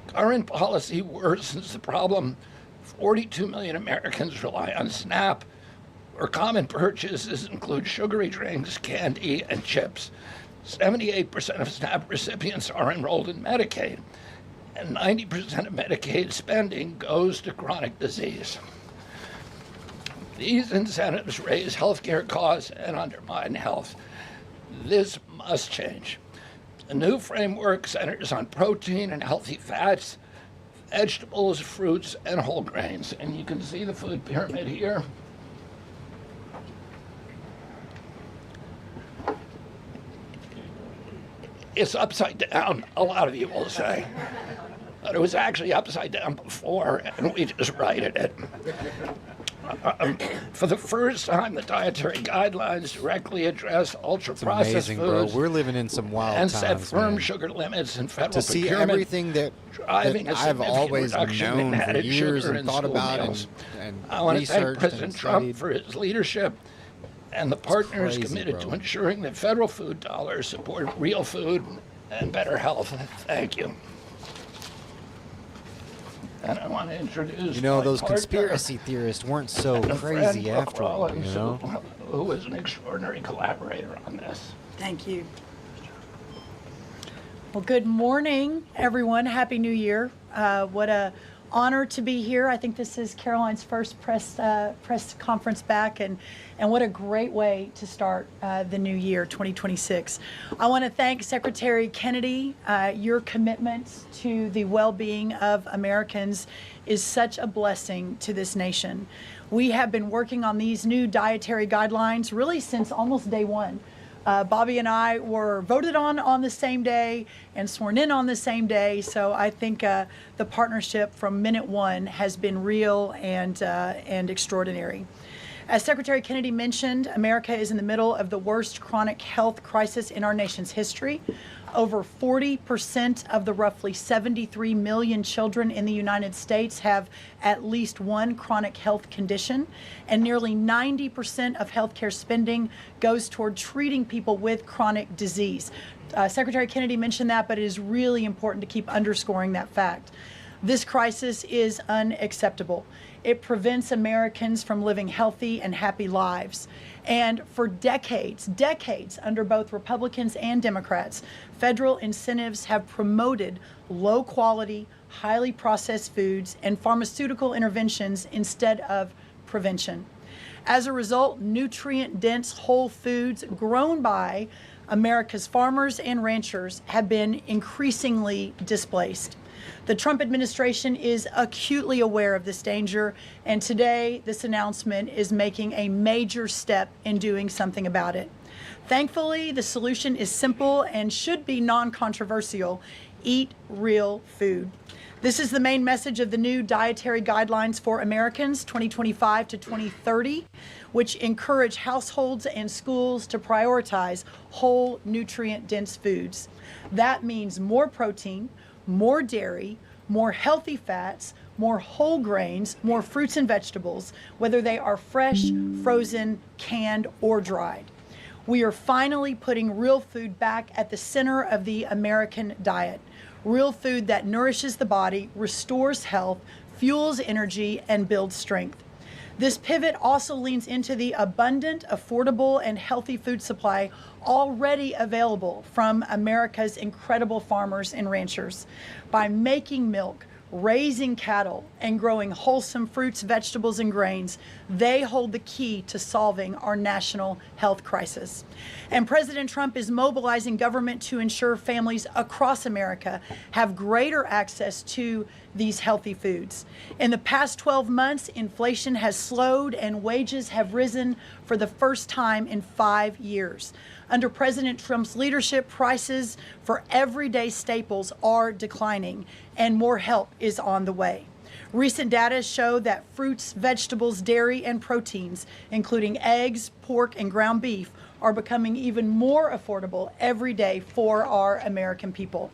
Current policy worsens the problem. 42 million Americans rely on SNAP, where common purchases include sugary drinks, candy, and chips. 78% of SNAP recipients are enrolled in Medicaid, and 90% of Medicaid spending goes to chronic disease. These incentives raise healthcare costs and undermine health. This must change. The new framework centers on protein and healthy fats, vegetables, fruits, and whole grains. And you can see the food pyramid here. It's upside down, a lot of you will say. But it was actually upside down before, and we just righted it. For the first time, the dietary guidelines directly address ultra-processed foods. Bro. We're living in some wild and times, set firm man. sugar limits and federal To see procurement, everything that driving a I've significant always reduction in known for added years sugar and in thought school about meals. and I want to thank researched President and Trump studied. for his leadership and the partners crazy, committed bro. to ensuring that federal food dollars support real food and better health. Thank you. And I want to introduce You know, my those partner conspiracy theorists weren't so and a crazy friend, after all, Rollins, you know? who was an extraordinary collaborator on this. Thank you. Well, good morning, everyone. Happy New Year. What a honor to be here. I think this is Caroline's first press conference back, and what a great way to start the new year, 2026. I want to thank Secretary Kennedy. Your commitment to the well-being of Americans is such a blessing to this nation. We have been working on these new dietary guidelines really since almost day one. Bobby and I were voted on the same day and sworn in on the same day. So I think the partnership from minute one has been real and extraordinary. As Secretary Kennedy mentioned, America is in the middle of the worst chronic health crisis in our nation's history. Over 40% of the roughly 73 million children in the United States have at least one chronic health condition, and nearly 90% of healthcare spending goes toward treating people with chronic disease. Secretary Kennedy mentioned that, but it is really important to keep underscoring that fact. This crisis is unacceptable. It prevents Americans from living healthy and happy lives. And for decades under both Republicans and Democrats, federal incentives have promoted low quality, highly processed foods and pharmaceutical interventions instead of prevention. As a result, nutrient-dense whole foods grown by America's farmers and ranchers have been increasingly displaced. The Trump administration is acutely aware of this danger, and today this announcement is making a major step in doing something about it. Thankfully, the solution is simple and should be non-controversial. Eat real food. This is the main message of the new Dietary Guidelines for Americans 2025 to 2030, which encourage households and schools to prioritize whole, nutrient-dense foods. That means more protein, more dairy, more healthy fats, more whole grains, more fruits and vegetables, whether they are fresh, frozen, canned, or dried. We are finally putting real food back at the center of the American diet. Real food that nourishes the body, restores health, fuels energy, and builds strength. This pivot also leans into the abundant, affordable, and healthy food supply already available from America's incredible farmers and ranchers. By making milk, raising cattle, and growing wholesome fruits, vegetables, and grains, they hold the key to solving our national health crisis. And President Trump is mobilizing government to ensure families across America have greater access to these healthy foods. In the past 12 months, inflation has slowed and wages have risen for the first time in 5 years. Under President Trump's leadership, prices for everyday staples are declining, and more help is on the way. Recent data show that fruits, vegetables, dairy, and proteins, including eggs, pork, and ground beef, are becoming even more affordable every day for our American people.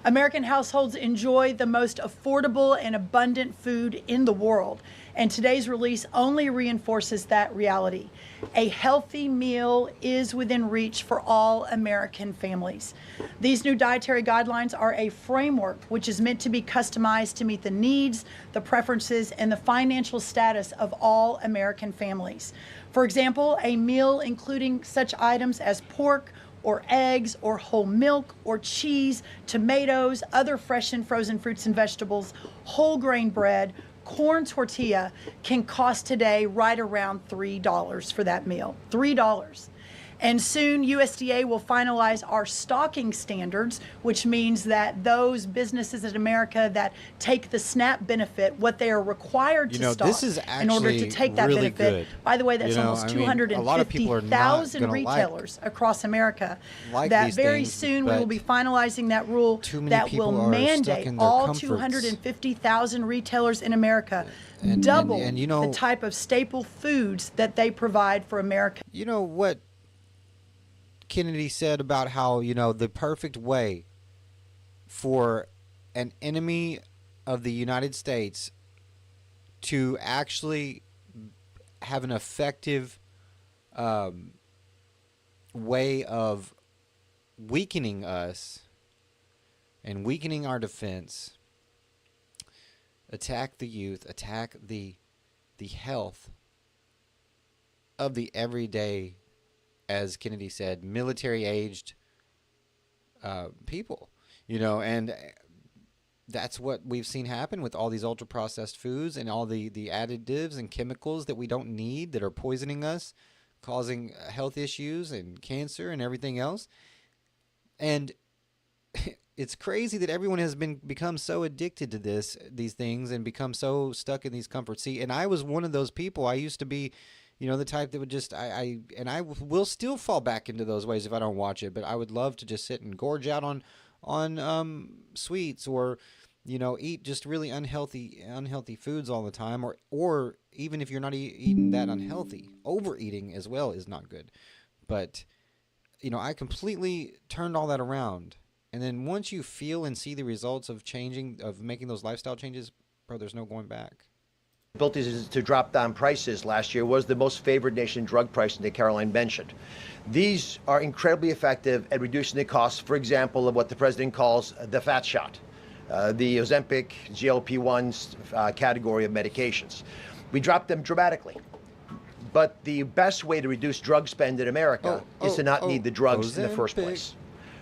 American households enjoy the most affordable and abundant food in the world, and today's release only reinforces that reality. A healthy meal is within reach for all American families. These new dietary guidelines are a framework which is meant to be customized to meet the needs, the preferences, and the financial status of all American families. For example, a meal including such items as pork, or eggs, or whole milk, or cheese, tomatoes, other fresh and frozen fruits and vegetables, whole grain bread, corn tortilla can cost today right around $3 for that meal. $3. And soon USDA will finalize our stocking standards, which means that those businesses in America that take the SNAP benefit, what they are required to stock this is in order to take that really benefit. good. By the way, that's almost a lot of people are not 250,000 gonna retailers across America. like That these very things, soon we but will be finalizing that rule too many that people will are stuck mandate in their all comforts. 250,000 retailers in America And double you know, the type of staple foods that they provide for America. You know what Kennedy said about how, the perfect way for an enemy of the United States to actually have an effective way of weakening us and weakening our defense, attack the youth, attack the health of the everyday, as Kennedy said, military-aged people, and that's what we've seen happen with all these ultra-processed foods and all the additives and chemicals that we don't need that are poisoning us, causing health issues and cancer and everything else. And it's crazy that everyone has become so addicted to these things and become so stuck in these comforts. See, and I was one of those people. I used to be the type that would just, I will still fall back into those ways if I don't watch it, but I would love to just sit and gorge out on sweets or, eat just really unhealthy foods all the time, or even if you're not eating that unhealthy, overeating as well is not good. But, I completely turned all that around. And then once you feel and see the results of making those lifestyle changes, bro, there's no going back. Ability to drop down prices last year was the most favored nation drug pricing that Caroline mentioned. These are incredibly effective at reducing the cost, for example, of what the president calls the fat shot, the Ozempic, GLP-1s category of medications. We dropped them dramatically. But the best way to reduce drug spend in America is to not need the drugs in the first place.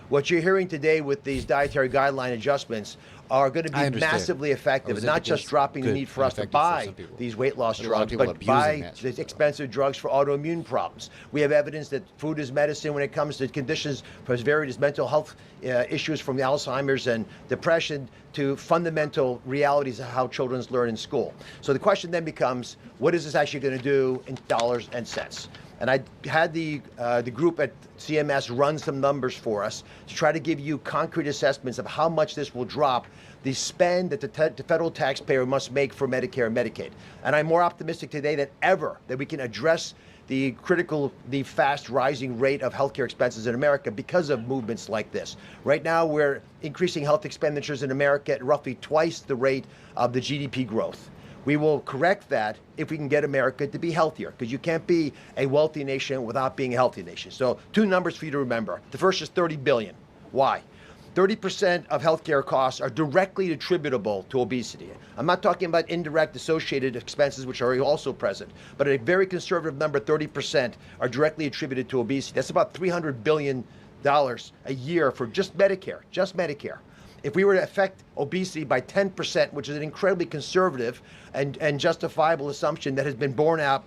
What you're hearing today with these dietary guideline adjustments are going to be massively effective, and not just dropping the need for us to buy these weight loss drugs, but buy the expensive drugs for autoimmune problems. We have evidence that food is medicine when it comes to conditions for various mental health issues, from Alzheimer's and depression to fundamental realities of how children learn in school. So the question then becomes, what is this actually going to do in dollars and cents? And I had the group at CMS run some numbers for us to try to give you concrete assessments of how much this will drop the spend that the federal taxpayer must make for Medicare and Medicaid. And I'm more optimistic today than ever that we can address the fast rising rate of healthcare expenses in America because of movements like this. Right now, we're increasing health expenditures in America at roughly twice the rate of the GDP growth. We will correct that if we can get America to be healthier, because you can't be a wealthy nation without being a healthy nation. So 2 numbers for you to remember. The first is $30 billion. Why? 30% of healthcare costs are directly attributable to obesity. I'm not talking about indirect associated expenses, which are also present, but a very conservative number, 30%, are directly attributed to obesity. That's about $300 billion a year for just Medicare, If we were to affect obesity by 10%, which is an incredibly conservative and justifiable assumption that has been borne out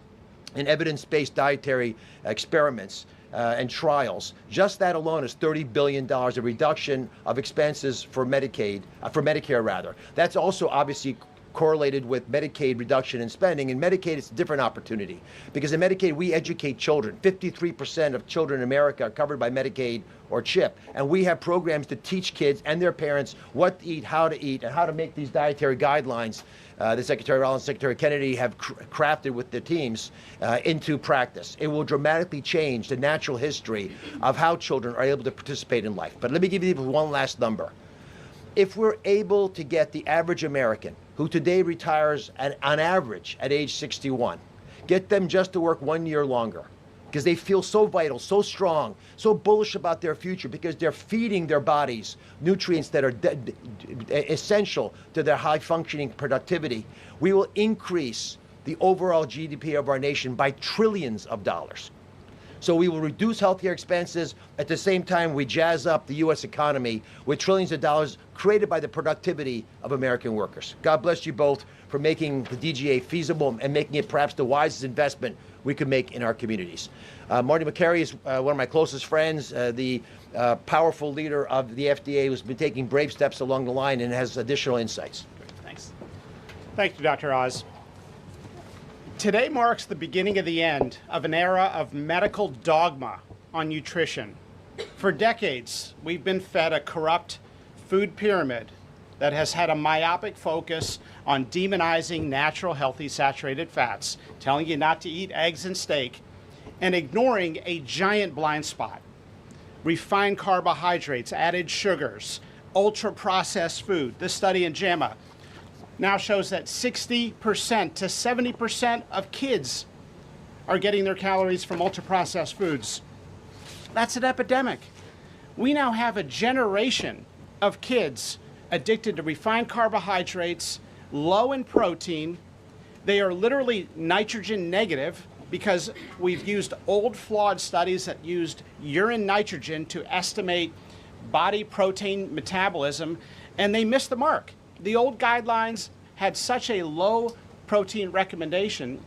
in evidence-based dietary experiments and trials, just that alone is $30 billion of reduction of expenses for Medicare. That's also obviously correlated with Medicaid reduction in spending. In Medicaid, it's a different opportunity, because in Medicaid, we educate children. 53% of children in America are covered by Medicaid or CHIP, and we have programs to teach kids and their parents what to eat, and how to make these dietary guidelines that Secretary Rollins and Secretary Kennedy have crafted with their teams into practice. It will dramatically change the natural history of how children are able to participate in life. But let me give you one last number. If we're able to get the average American, who today retires on average at age 61, get them just to work 1 year longer, because they feel so vital, so strong, so bullish about their future, because they're feeding their bodies nutrients that are essential to their high-functioning productivity, we will increase the overall GDP of our nation by trillions of dollars. So we will reduce healthcare expenses. At the same time, we jazz up the U.S. economy with trillions of dollars created by the productivity of American workers. God bless you both for making the DGA feasible and making it perhaps the wisest investment we could make in our communities. Marty Makary is one of my closest friends, the powerful leader of the FDA, who's been taking brave steps along the line and has additional insights. Thanks. Thank you, Dr. Oz. Today marks the beginning of the end of an era of medical dogma on nutrition. For decades, we've been fed a corrupt food pyramid that has had a myopic focus on demonizing natural, healthy, saturated fats, telling you not to eat eggs and steak, and ignoring a giant blind spot: refined carbohydrates, added sugars, ultra-processed food. This study in JAMA now shows that 60% to 70% of kids are getting their calories from ultra-processed foods. That's an epidemic. We now have a generation of kids addicted to refined carbohydrates, low in protein. They are literally nitrogen negative because we've used old, flawed studies that used urine nitrogen to estimate body protein metabolism, and they missed the mark. The old guidelines had such a low protein recommendation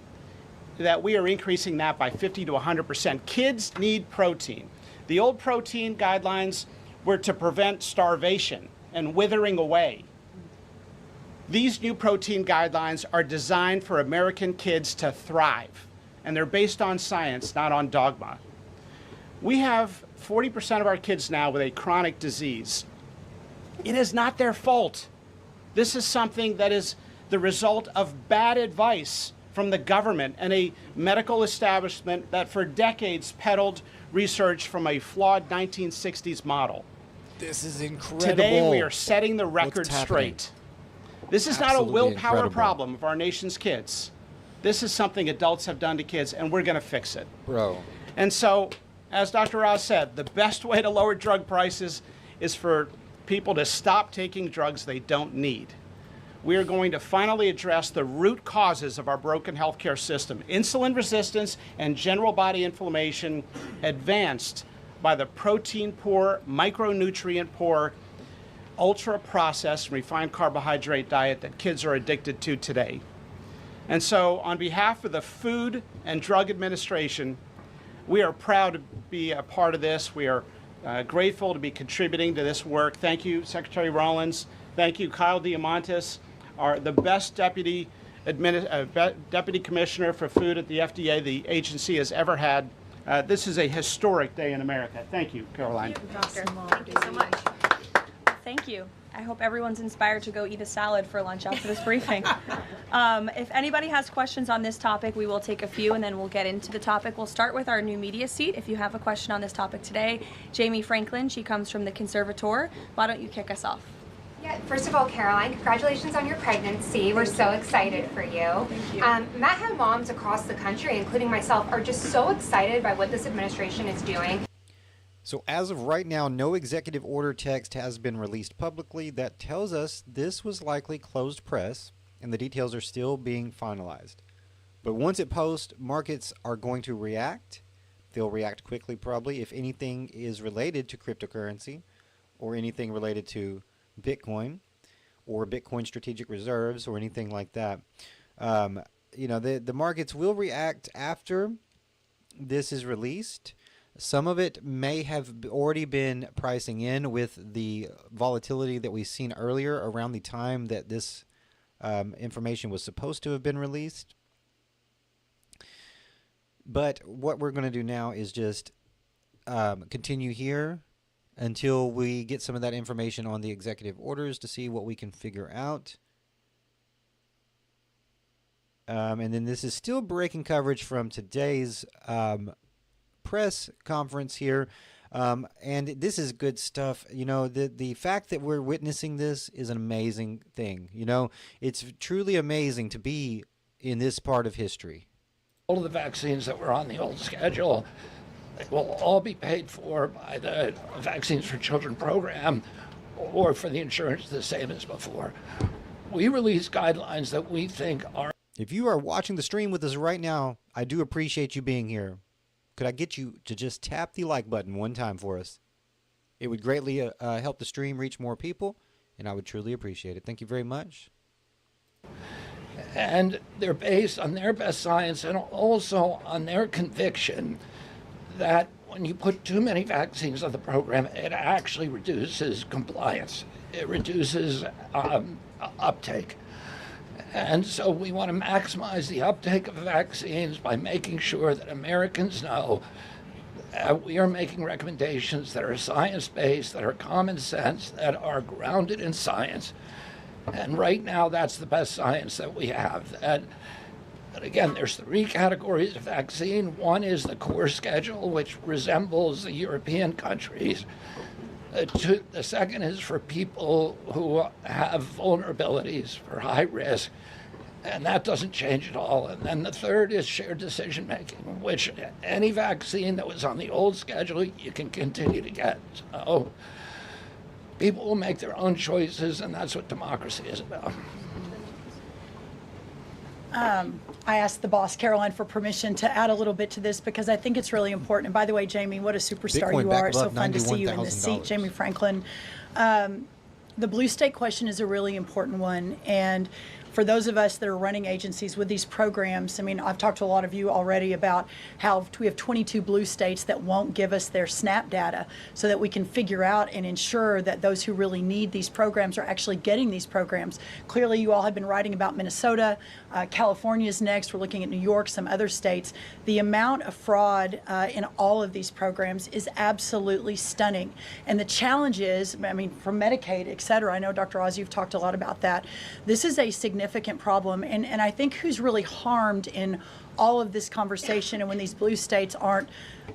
that we are increasing that by 50 to 100%. Kids need protein. The old protein guidelines were to prevent starvation and withering away. These new protein guidelines are designed for American kids to thrive, and they're based on science, not on dogma. We have 40% of our kids now with a chronic disease. It is not their fault. This is something that is the result of bad advice from the government and a medical establishment that for decades peddled research from a flawed 1960s model. This is incredible. Today we are setting the record straight. This is not a willpower problem of our nation's kids. This is something adults have done to kids, and we're going to fix it. Bro. And so, as Dr. Oz said, the best way to lower drug prices is for people to stop taking drugs they don't need. We are going to finally address the root causes of our broken healthcare system: insulin resistance and general body inflammation, advanced by the protein poor, micronutrient poor, ultra processed refined carbohydrate diet that kids are addicted to today. And so on behalf of the Food and Drug Administration, we are proud to be a part of this. We are grateful to be contributing to this work. Thank you, Secretary Rollins. Thank you, Kyle Diamantis, the best deputy commissioner for food at the FDA the agency has ever had. This is a historic day in America. Thank you, Caroline. Thank you, Doctor. Thank you so much. Thank you. I hope everyone's inspired to go eat a salad for lunch after this briefing. If anybody has questions on this topic, we will take a few and then we'll get into the topic. We'll start with our new media seat. If you have a question on this topic today, Jamie Franklin, she comes from the Conservator. Why don't you kick us off? Yeah, first of all, Caroline, congratulations on your pregnancy. We're so excited for you. Thank you. MAHA moms across the country, including myself, are just so excited by what this administration is doing. So as of right now, no executive order text has been released publicly. That tells us this was likely closed press, and the details are still being finalized. But once it posts, markets are going to react. They'll react quickly, probably, if anything is related to cryptocurrency or anything related to Bitcoin or Bitcoin strategic reserves or anything like that. The markets will react after this is released. Some of it may have already been pricing in with the volatility that we've seen earlier around the time that this information was supposed to have been released. But what we're going to do now is just continue here until we get some of that information on the executive orders to see what we can figure out. And then this is still breaking coverage from today's press conference here. And this is good stuff. You know, the fact that we're witnessing this is an amazing thing. You know, it's truly amazing to be in this part of history. All of the vaccines that were on the old schedule will all be paid for by the Vaccines for Children program or for the insurance the same as before. We release guidelines that we think are... If you are watching the stream with us right now, I do appreciate you being here. Could I get you to just tap the like button one time for us? It would greatly help the stream reach more people, and I would truly appreciate it. Thank you very much. And they're based on their best science and also on their conviction that when you put too many vaccines on the program, it actually reduces compliance. It reduces uptake. And so we want to maximize the uptake of vaccines by making sure that Americans know that we are making recommendations that are science-based, that are common sense, that are grounded in science. And right now, that's the best science that we have. And again, there's 3 categories of vaccine. One is the core schedule, which resembles the European countries. The second is for people who have vulnerabilities, for high risk, and that doesn't change at all. And then the third is shared decision making, which any vaccine that was on the old schedule, you can continue to get. So people will make their own choices, and that's what democracy is about. I asked the boss, Caroline, for permission to add a little bit to this because I think it's really important. And by the way, Jamie, what a superstar Bitcoin you back are. It's so above fun to see you in this seat, $91,000. Jamie Franklin. The blue state question is a really important one. And for those of us that are running agencies with these programs, I mean, I've talked to a lot of you already about how we have 22 blue states that won't give us their SNAP data so that we can figure out and ensure that those who really need these programs are actually getting these programs. Clearly, you all have been writing about Minnesota. California is next. We're looking at New York, some other states. The amount of fraud in all of these programs is absolutely stunning. And the challenge is, I mean, from Medicaid, et cetera, I know, Dr. Oz, you've talked a lot about that. This is a significant problem. And I think who's really harmed in all of this conversation and when these blue states aren't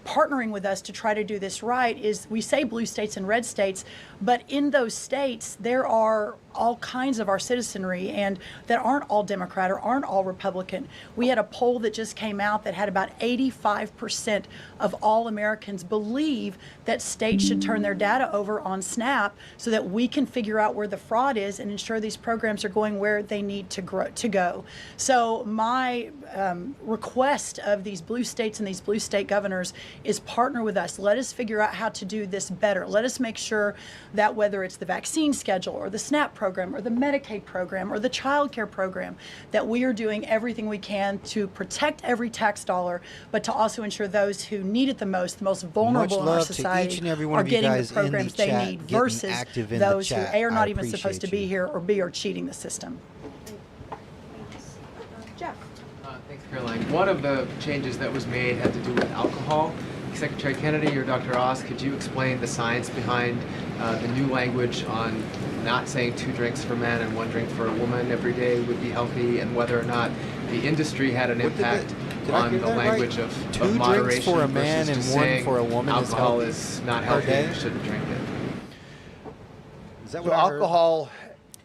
partnering with us to try to do this right is we say blue states and red states, but in those states there are all kinds of our citizenry and that aren't all Democrat or aren't all Republican. We had a poll that just came out that had about 85% of all Americans believe that states should turn their data over on SNAP so that we can figure out where the fraud is and ensure these programs are going where they need to go. So my request of these blue states and these blue state governors is partner with us. Let us figure out how to do this better. Let us make sure that whether it's the vaccine schedule or the SNAP program or the Medicaid program or the child care program, that we are doing everything we can to protect every tax dollar, but to also ensure those who need it the most vulnerable in our society, are getting the programs they need versus those who A, are not even supposed to be here, or B, are cheating the system. Jeff. Thanks, Caroline. One of the changes that was made had to do with alcohol. Secretary Kennedy or Dr. Oz, could you explain the science behind the new language on not saying 2 drinks for men and 1 drink for a woman every day would be healthy, and whether or not the industry had an impact on the language of 2 moderation drinks for a man and versus 1 for a woman alcohol is not healthy and you shouldn't drink it? Is that So what I heard? alcohol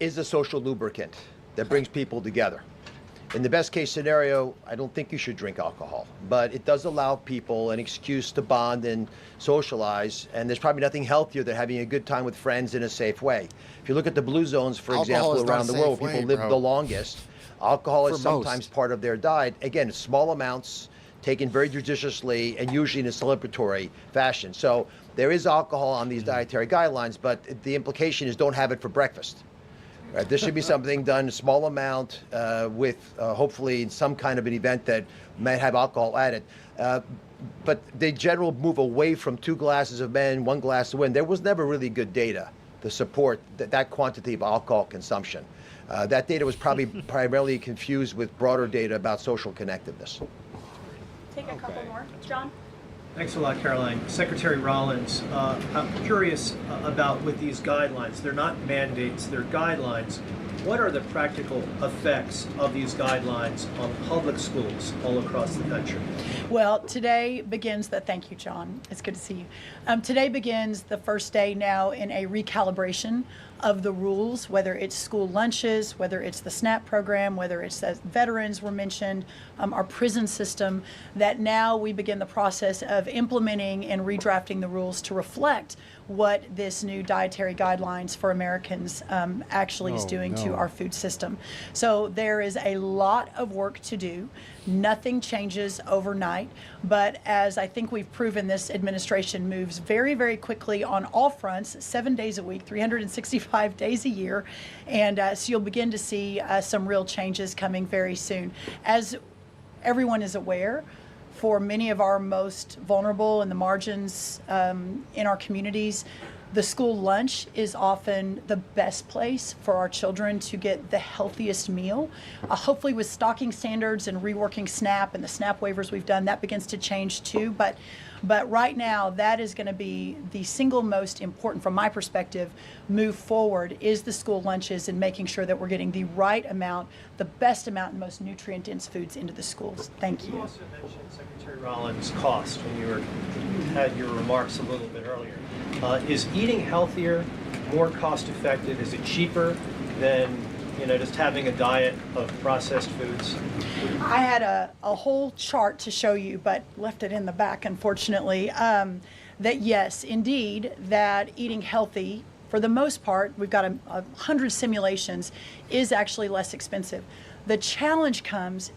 is a social lubricant that brings people together. In the best case scenario, I don't think you should drink alcohol, but it does allow people an excuse to bond and socialize, and there's probably nothing healthier than having a good time with friends in a safe way. If you look at the blue zones, for Alcohol is example, not around a the safe world, way, people live bro. the longest. Alcohol is For sometimes most. part of their diet. Again, small amounts, taken very judiciously, and usually in a celebratory fashion. So there is alcohol on these dietary guidelines, but the implication is don't have it for breakfast. Right, this should be something done in a small amount with hopefully some kind of an event that might have alcohol added. But the general move away from 2 glasses of men, 1 glass of women, there was never really good data to support that quantity of alcohol consumption. That data was probably primarily confused with broader data about social connectiveness. Take a couple more. John? Thanks a lot, Caroline. Secretary Rollins, I'm curious about with these guidelines. They're not mandates, they're guidelines. What are the practical effects of these guidelines on public schools all across the country? Well, today begins thank you, John. It's good to see you. Today begins the first day now in a recalibration of the rules, whether it's school lunches, whether it's the SNAP program, whether it's as veterans were mentioned, our prison system, that now we begin the process of implementing and redrafting the rules to reflect what this new dietary guidelines for Americans actually is doing to our food system. So there is a lot of work to do. Nothing changes overnight, but as I think we've proven, this administration moves very, very quickly on all fronts, 7 days a week, 365 days a year, and so you'll begin to see some real changes coming very soon. As everyone is aware, for many of our most vulnerable in the margins in our communities, the school lunch is often the best place for our children to get the healthiest meal. Hopefully with stocking standards and reworking SNAP and the SNAP waivers we've done, that begins to change too. But right now, that is going to be the single most important, from my perspective, move forward, is the school lunches and making sure that we're getting the right amount, the best amount, and most nutrient-dense foods into the schools. Thank you. You also mentioned, Secretary Rollins, cost when you had your remarks a little bit earlier. Is eating healthier more cost-effective? Is it cheaper than just having a diet of processed foods? I had a whole chart to show you, but left it in the back, unfortunately, that yes, indeed, that eating healthy, for the most part, we've got 100 simulations, is actually less expensive. The challenge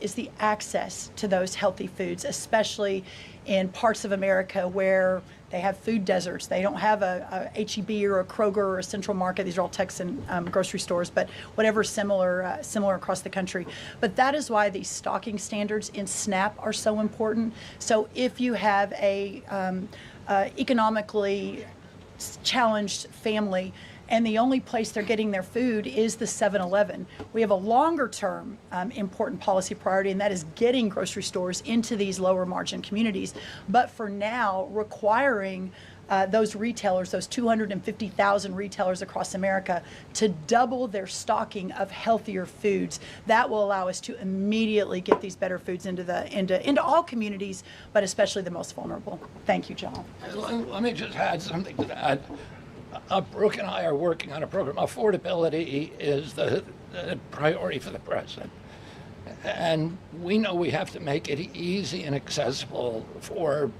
is the access to those healthy foods, especially in parts of America where they have food deserts. They don't have a H-E-B or a Kroger or a Central Market. These are all Texan grocery stores, but whatever similar across the country. But that is why these stocking standards in SNAP are so important. So if you have a economically challenged family, and the only place they're getting their food is the 7-Eleven. We have a longer term important policy priority, and that is getting grocery stores into these lower margin communities. But for now, requiring those retailers, those 250,000 retailers across America, to double their stocking of healthier foods. That will allow us to immediately get these better foods into all communities, but especially the most vulnerable. Thank you, John. Let me just add something to that. Brooke and I are working on a program. Affordability is the priority for the president. And we know we have to make it easy and accessible for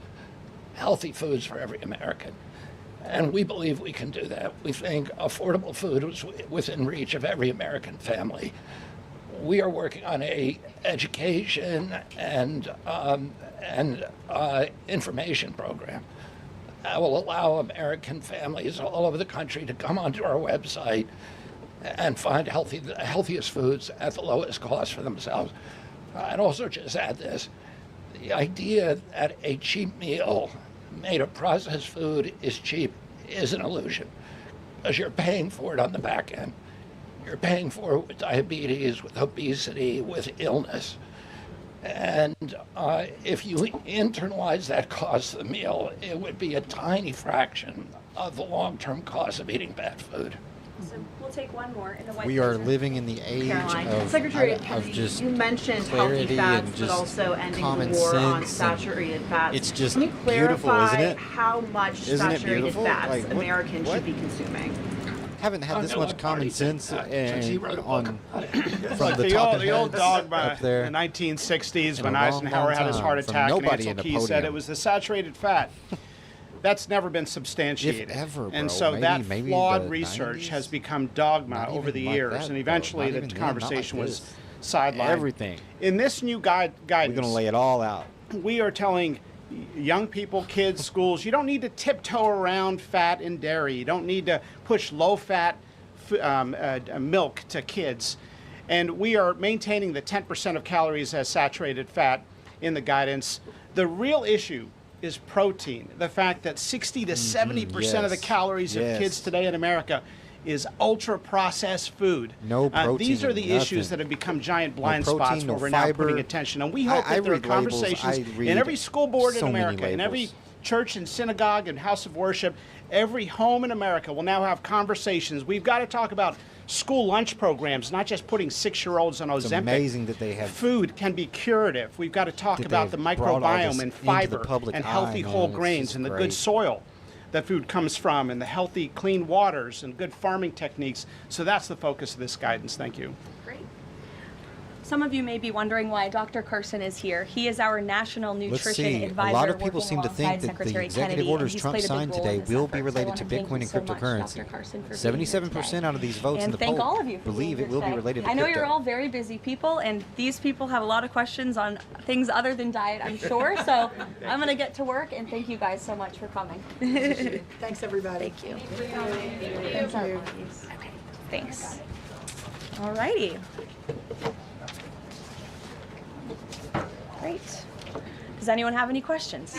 healthy foods for every American. And we believe we can do that. We think affordable food is within reach of every American family. we are working on a education and information program that will allow American families all over the country to come onto our website and find the healthiest foods at the lowest cost for themselves. I'd also just add this. The idea that a cheap meal made of processed food is cheap is an illusion, because you're paying for it on the back end. You're paying for it with diabetes, with obesity, with illness. And if you internalize that cost of the meal, it would be a tiny fraction of the long-term cost of eating bad food. So we'll take one more in the white. We are living in the age Secretary of Kennedy, just you mentioned clarity healthy fats, and but just also ending common the war on sense, saturated fats. it's just Can you beautiful, clarify isn't it? how much Isn't it saturated beautiful? fats Like, what- Americans what? should be consuming? Haven't had this much common sense on from the the top old dogma up there in the 1960s in when a long, Eisenhower long had his time heart from attack and nobody Ansel in a Keys said podium. it was the saturated fat. That's never been substantiated. If ever, bro. And so Maybe flawed the research 90s? has become dogma Not over the even like years, that, and though. eventually Not the even then, conversation not like was this. sidelined. Everything. In this new We're guidance, going to lay it all out. we are telling young people, kids, schools, you don't need to tiptoe around fat and dairy. You don't need to push low-fat milk to kids. And we are maintaining the 10% of calories as saturated fat in the guidance. The real issue is protein. The fact that 60 to 70% of the yes, calories of yes. kids today in America is ultra-processed food. No protein These are the in issues nothing. that have become giant No blind protein, spots no where we're now fiber. putting attention. And we hope I that there are read labels. conversations I read in every school board in so many America, in every labels. church and synagogue and house of worship, every home in America will now have conversations. We've got to talk about school lunch programs, not just putting 6-year-olds on Ozempic. It's amazing that they have Food can be curative. We've got to talk that about the they've brought all this microbiome and into the fiber public and eye, healthy man. whole It's grains just and the great. good soil that food comes from and the healthy, clean waters and good farming techniques. So that's the focus of this guidance. Thank you. Great. Some of you may be wondering why Dr. Carson is here. He is our National Let's Nutrition see. Advisor. A lot of people working seem to think alongside that Secretary the executive Kennedy, orders and he's Trump played a big signed role in today this will effort. be So I related wanna to thank Bitcoin you and so much, cryptocurrency. Dr. Carson, for 77% out of these votes in and the thank poll all of you for believe being it will here be today. related to I know crypto. you're all very busy people, and these people have a lot of questions on things other than diet, I'm sure. So I'm going to get to work, and thank you guys so much for coming. Thanks, everybody. Thank you. Thank you. Okay, thanks. All righty. Great. Does anyone have any questions?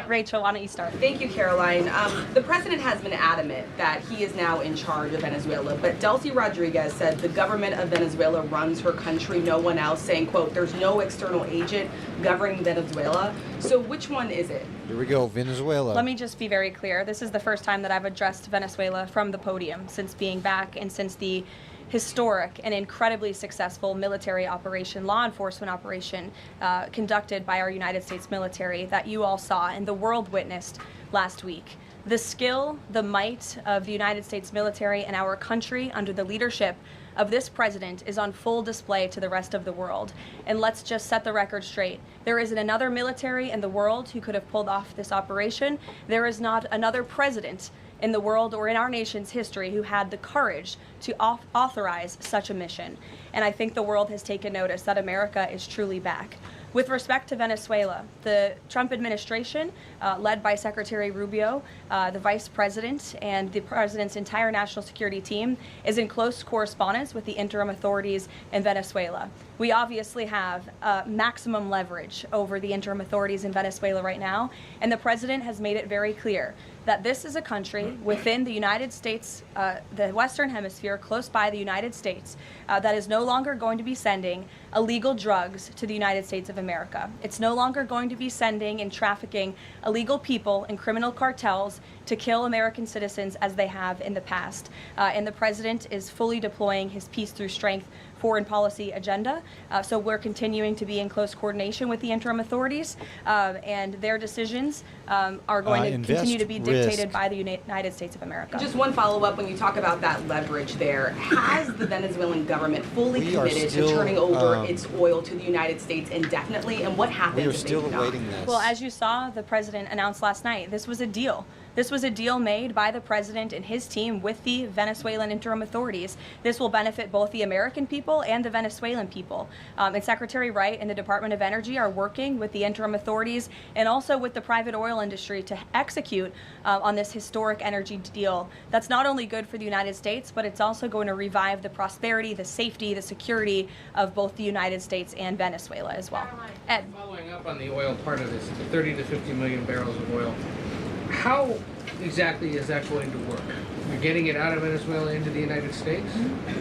Rachel, why don't you start? Thank you, Caroline. The president has been adamant that he is now in charge of Venezuela, but Delcy Rodriguez said the government of Venezuela runs her country, no one else, saying, quote, there's no external agent governing Venezuela. So which one is it? Here we go, Venezuela. Let me just be very clear. This is the first time that I've addressed Venezuela from the podium since being back and since the historic and incredibly successful military operation, law enforcement operation conducted by our United States military that you all saw and the world witnessed last week. The skill, the might of the United States military and our country under the leadership of this president is on full display to the rest of the world. And let's just set the record straight. There isn't another military in the world who could have pulled off this operation. There is not another president in the world or in our nation's history who had the courage to authorize such a mission. And I think the world has taken notice that America is truly back. With respect to Venezuela, the Trump administration, led by Secretary Rubio, the vice president, and the president's entire national security team, is in close correspondence with the interim authorities in Venezuela. We obviously have maximum leverage over the interim authorities in Venezuela right now, and the president has made it very clear that this is a country within the United States, the Western Hemisphere, close by the United States, that is no longer going to be sending illegal drugs to the United States of America. It's no longer going to be sending and trafficking illegal people and criminal cartels to kill American citizens as they have in the past. And the president is fully deploying his peace through strength foreign policy agenda. So we're continuing to be in close coordination with the interim authorities, and their decisions are going to continue to be dictated by the United States of America. Just one follow-up, when you talk about that leverage there, has the Venezuelan government fully committed to turning over its oil to the United States indefinitely, and what happens if they do not? Awaiting this. Well, as you saw, the president announced last night, this was a deal. This was a deal made by the president and his team with the Venezuelan interim authorities. This will benefit both the American people and the Venezuelan people. And Secretary Wright and the Department of Energy are working with the interim authorities and also with the private oil industry to execute on this historic energy deal. That's not only good for the United States, but it's also going to revive the prosperity, the safety, the security of both the United States and Venezuela as well. Ed. Following up on the oil part of this, the 30 to 50 million barrels of oil, how exactly is that going to work? You're getting it out of Venezuela into the United States?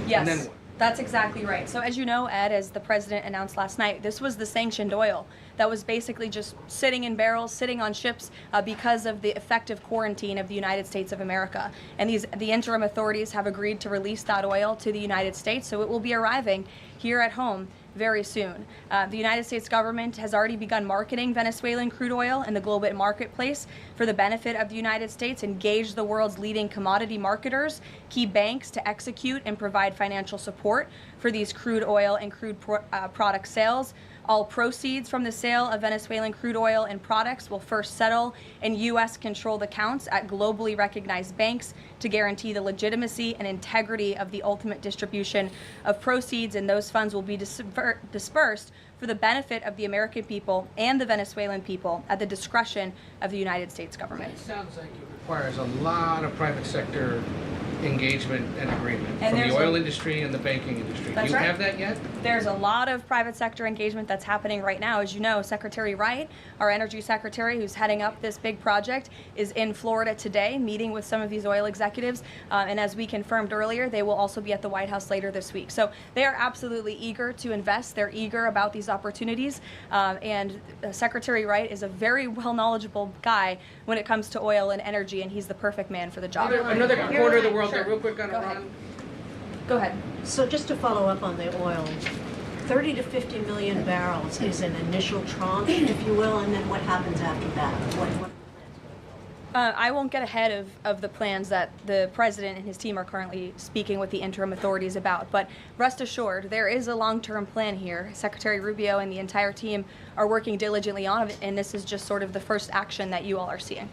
Yes. And then what? That's exactly right. So as you know, Ed, as the president announced last night, this was the sanctioned oil that was basically just sitting in barrels, sitting on ships because of the effective quarantine of the United States of America. And the interim authorities have agreed to release that oil to the United States, so it will be arriving here at home very soon. The United States government has already begun marketing Venezuelan crude oil in the global marketplace for the benefit of the United States, engaged the world's leading commodity marketers, key banks to execute and provide financial support for these crude oil and crude product sales. All proceeds from the sale of Venezuelan crude oil and products will first settle in U.S.-controlled accounts at globally recognized banks to guarantee the legitimacy and integrity of the ultimate distribution of proceeds, and those funds will be dispersed for the benefit of the American people and the Venezuelan people at the discretion of the United States government. It sounds like it requires a lot of private sector engagement and agreement And from the oil industry and the banking industry. Do you have that yet? There's a lot of private sector engagement that's happening right now. As you know, Secretary Wright, our energy secretary who's heading up this big project, is in Florida today meeting with some of these oil executives. And as we confirmed earlier, they will also be at the White House later this week. So they are absolutely eager to invest. They're eager about these opportunities. And Secretary Wright is a very well knowledgeable guy when it comes to oil and energy, and he's the perfect man for the job. Another corner of the world Sure. there, real quick on Go Iran. ahead. Go ahead. So just to follow up on the oil, 30 to 50 million barrels is an initial tranche, if you will, and then what happens after that? What I won't get ahead of the plans that the president and his team are currently speaking with the interim authorities about, but rest assured, there is a long-term plan here. Secretary Rubio and the entire team are working diligently on it, and this is just sort of the first action that you all are seeing.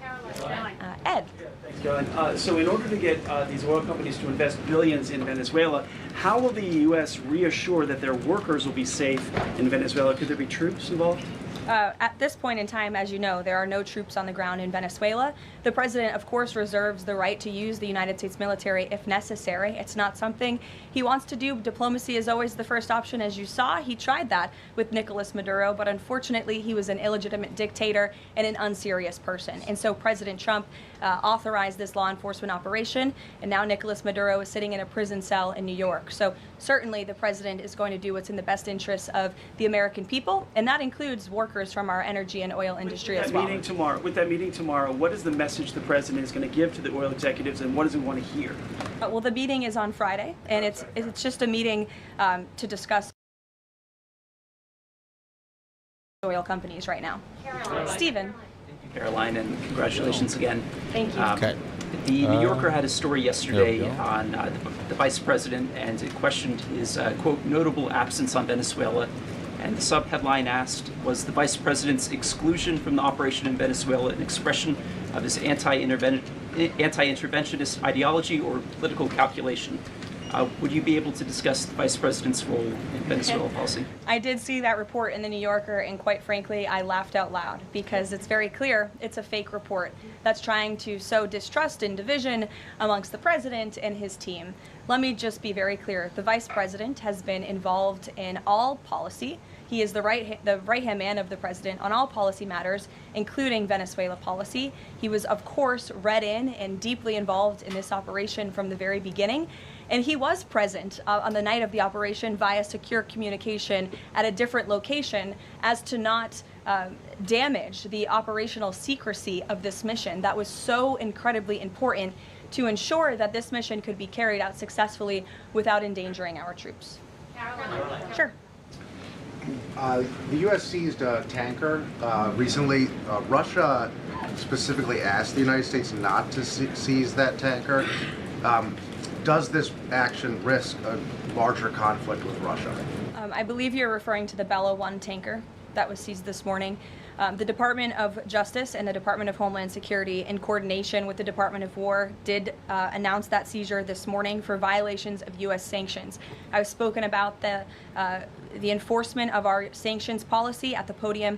Ed. Thanks, Caroline. So in order to get these oil companies to invest billions in Venezuela, how will the U.S. reassure that their workers will be safe in Venezuela? Could there be troops involved? At this point in time, as you know, there are no troops on the ground in Venezuela. The president, of course, reserves the right to use the United States military if necessary. It's not something he wants to do. Diplomacy is always the first option. As you saw, he tried that with Nicolas Maduro, but unfortunately, he was an illegitimate dictator and an unserious person. And so President Trump authorized this law enforcement operation, and now Nicolas Maduro is sitting in a prison cell in New York. So certainly the president is going to do what's in the best interests of the American people, and that includes workers from our energy and oil industry as well. With that meeting tomorrow, what is the message the president is going to give to the oil executives, and what does he want to hear? Well, the meeting is on Friday, and it's just a meeting to discuss oil companies right now. Stephen. Caroline, and congratulations again. Thank you. Okay. The New Yorker had a story yesterday on the vice president, and it questioned his, quote, notable absence on Venezuela. And the sub-headline asked, was the vice president's exclusion from the operation in Venezuela an expression of his anti-interventionist ideology or political calculation? Would you be able to discuss the vice president's role in Venezuela policy? I did see that report in the New Yorker, and quite frankly, I laughed out loud because it's very clear it's a fake report that's trying to sow distrust and division amongst the president and his team. Let me just be very clear. The vice president has been involved in all policy. He is the right-hand man of the president on all policy matters, including Venezuela policy. He was, of course, read in and deeply involved in this operation from the very beginning. And he was present on the night of the operation via secure communication at a different location as to not damage the operational secrecy of this mission that was so incredibly important to ensure that this mission could be carried out successfully without endangering our troops. Sure. The U.S. seized a tanker recently. Russia specifically asked the United States not to seize that tanker. Does this action risk a larger conflict with Russia? I believe you're referring to the Bella 1 tanker that was seized this morning. The Department of Justice and the Department of Homeland Security, in coordination with the Department of War, did announce that seizure this morning for violations of U.S. sanctions. I've spoken about the enforcement of our sanctions policy at the podium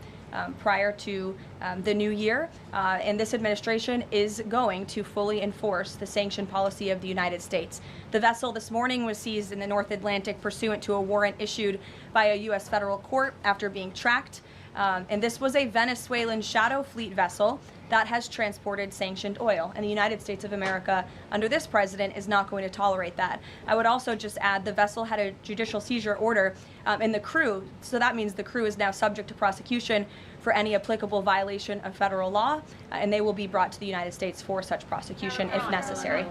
prior to the new year, and this administration is going to fully enforce the sanction policy of the United States. The vessel this morning was seized in the North Atlantic pursuant to a warrant issued by a U.S. federal court after being tracked, and this was a Venezuelan shadow fleet vessel that has transported sanctioned oil, and the United States of America, under this president, is not going to tolerate that. I would also just add the vessel had a judicial seizure order, and the crew, so that means the crew is now subject to prosecution for any applicable violation of federal law, and they will be brought to the United States for such prosecution if necessary.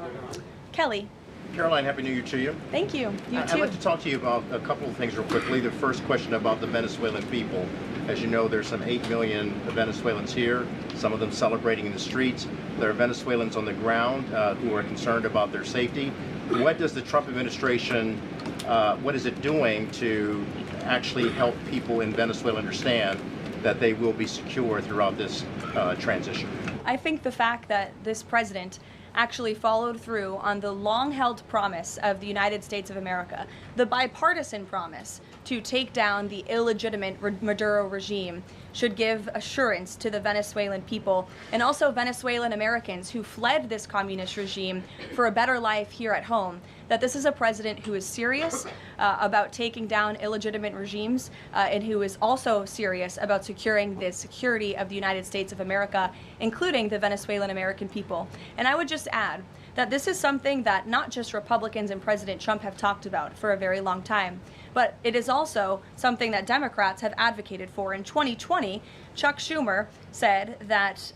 Kelly. Caroline, Happy New Year to you. Thank you. You too. I'd like to talk to you about a couple of things real quickly. The first question about the Venezuelan people. As you know, there's some 8 million Venezuelans here, some of them celebrating in the streets. There are Venezuelans on the ground who are concerned about their safety. What does the Trump administration, what is it doing to actually help people in Venezuela understand that they will be secure throughout this transition? I think the fact that this president actually followed through on the long-held promise of the United States of America, the bipartisan promise to take down the illegitimate Maduro regime, should give assurance to the Venezuelan people and also Venezuelan Americans who fled this communist regime for a better life here at home, that this is a president who is serious about taking down illegitimate regimes and who is also serious about securing the security of the United States of America, including the Venezuelan American people. And I would just add that this is something that not just Republicans and President Trump have talked about for a very long time, but it is also something that Democrats have advocated for. In 2020, Chuck Schumer said that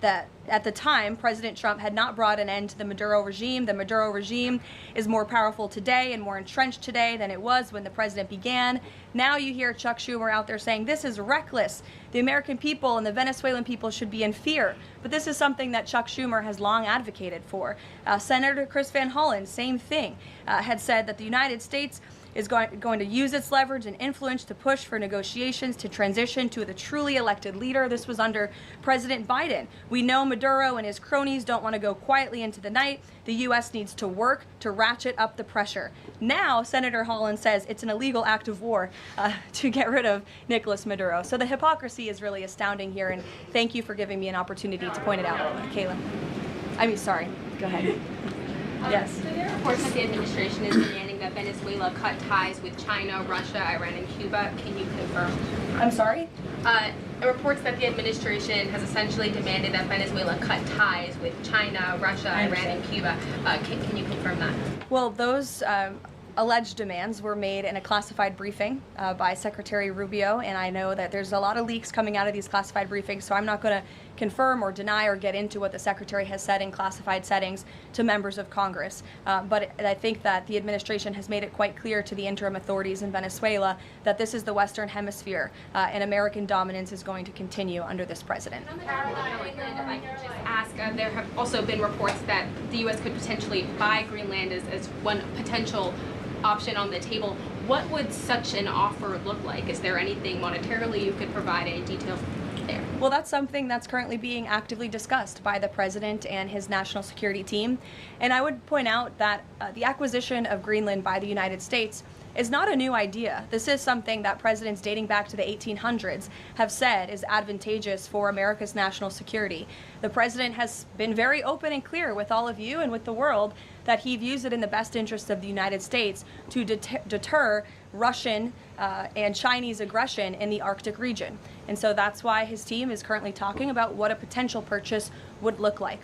that at the time, President Trump had not brought an end to the Maduro regime. The Maduro regime is more powerful today and more entrenched today than it was when the president began. Now you hear Chuck Schumer out there saying this is reckless. The American people and the Venezuelan people should be in fear. But this is something that Chuck Schumer has long advocated for. Senator Chris Van Hollen, same thing, had said that the United States is going to use its leverage and influence to push for negotiations to transition to the truly elected leader. This was under President Biden. We know Maduro and his cronies don't want to go quietly into the night. The U.S. needs to work to ratchet up the pressure. Now, Senator Holland says it's an illegal act of war to get rid of Nicolas Maduro. So the hypocrisy is really astounding here, and thank you for giving me an opportunity to point it out, Kayla. Sorry, go ahead. Yes. So there are reports that the administration is demanding that Venezuela cut ties with China, Russia, Iran, and Cuba. Can you confirm? I'm sorry? Reports that the administration has essentially demanded that Venezuela cut ties with China, Russia, Iran, and Cuba. Can you confirm that? Well, those alleged demands were made in a classified briefing by Secretary Rubio, and I know that there's a lot of leaks coming out of these classified briefings, so I'm not going to confirm or deny or get into what the Secretary has said in classified settings to members of Congress. But I think that the administration has made it quite clear to the interim authorities in Venezuela that this is the Western Hemisphere, and American dominance is going to continue under this president. If I could just ask, there have also been reports that the U.S. could potentially buy Greenland as one potential option on the table. What would such an offer look like? Is there anything monetarily you could provide, any details there? Well, that's something that's currently being actively discussed by the president and his national security team. And I would point out that the acquisition of Greenland by the United States is not a new idea. This is something that presidents dating back to the 1800s have said is advantageous for America's national security. The president has been very open and clear with all of you and with the world that he views it in the best interest of the United States to deter Russian and Chinese aggression in the Arctic region. And so that's why his team is currently talking about what a potential purchase would look like.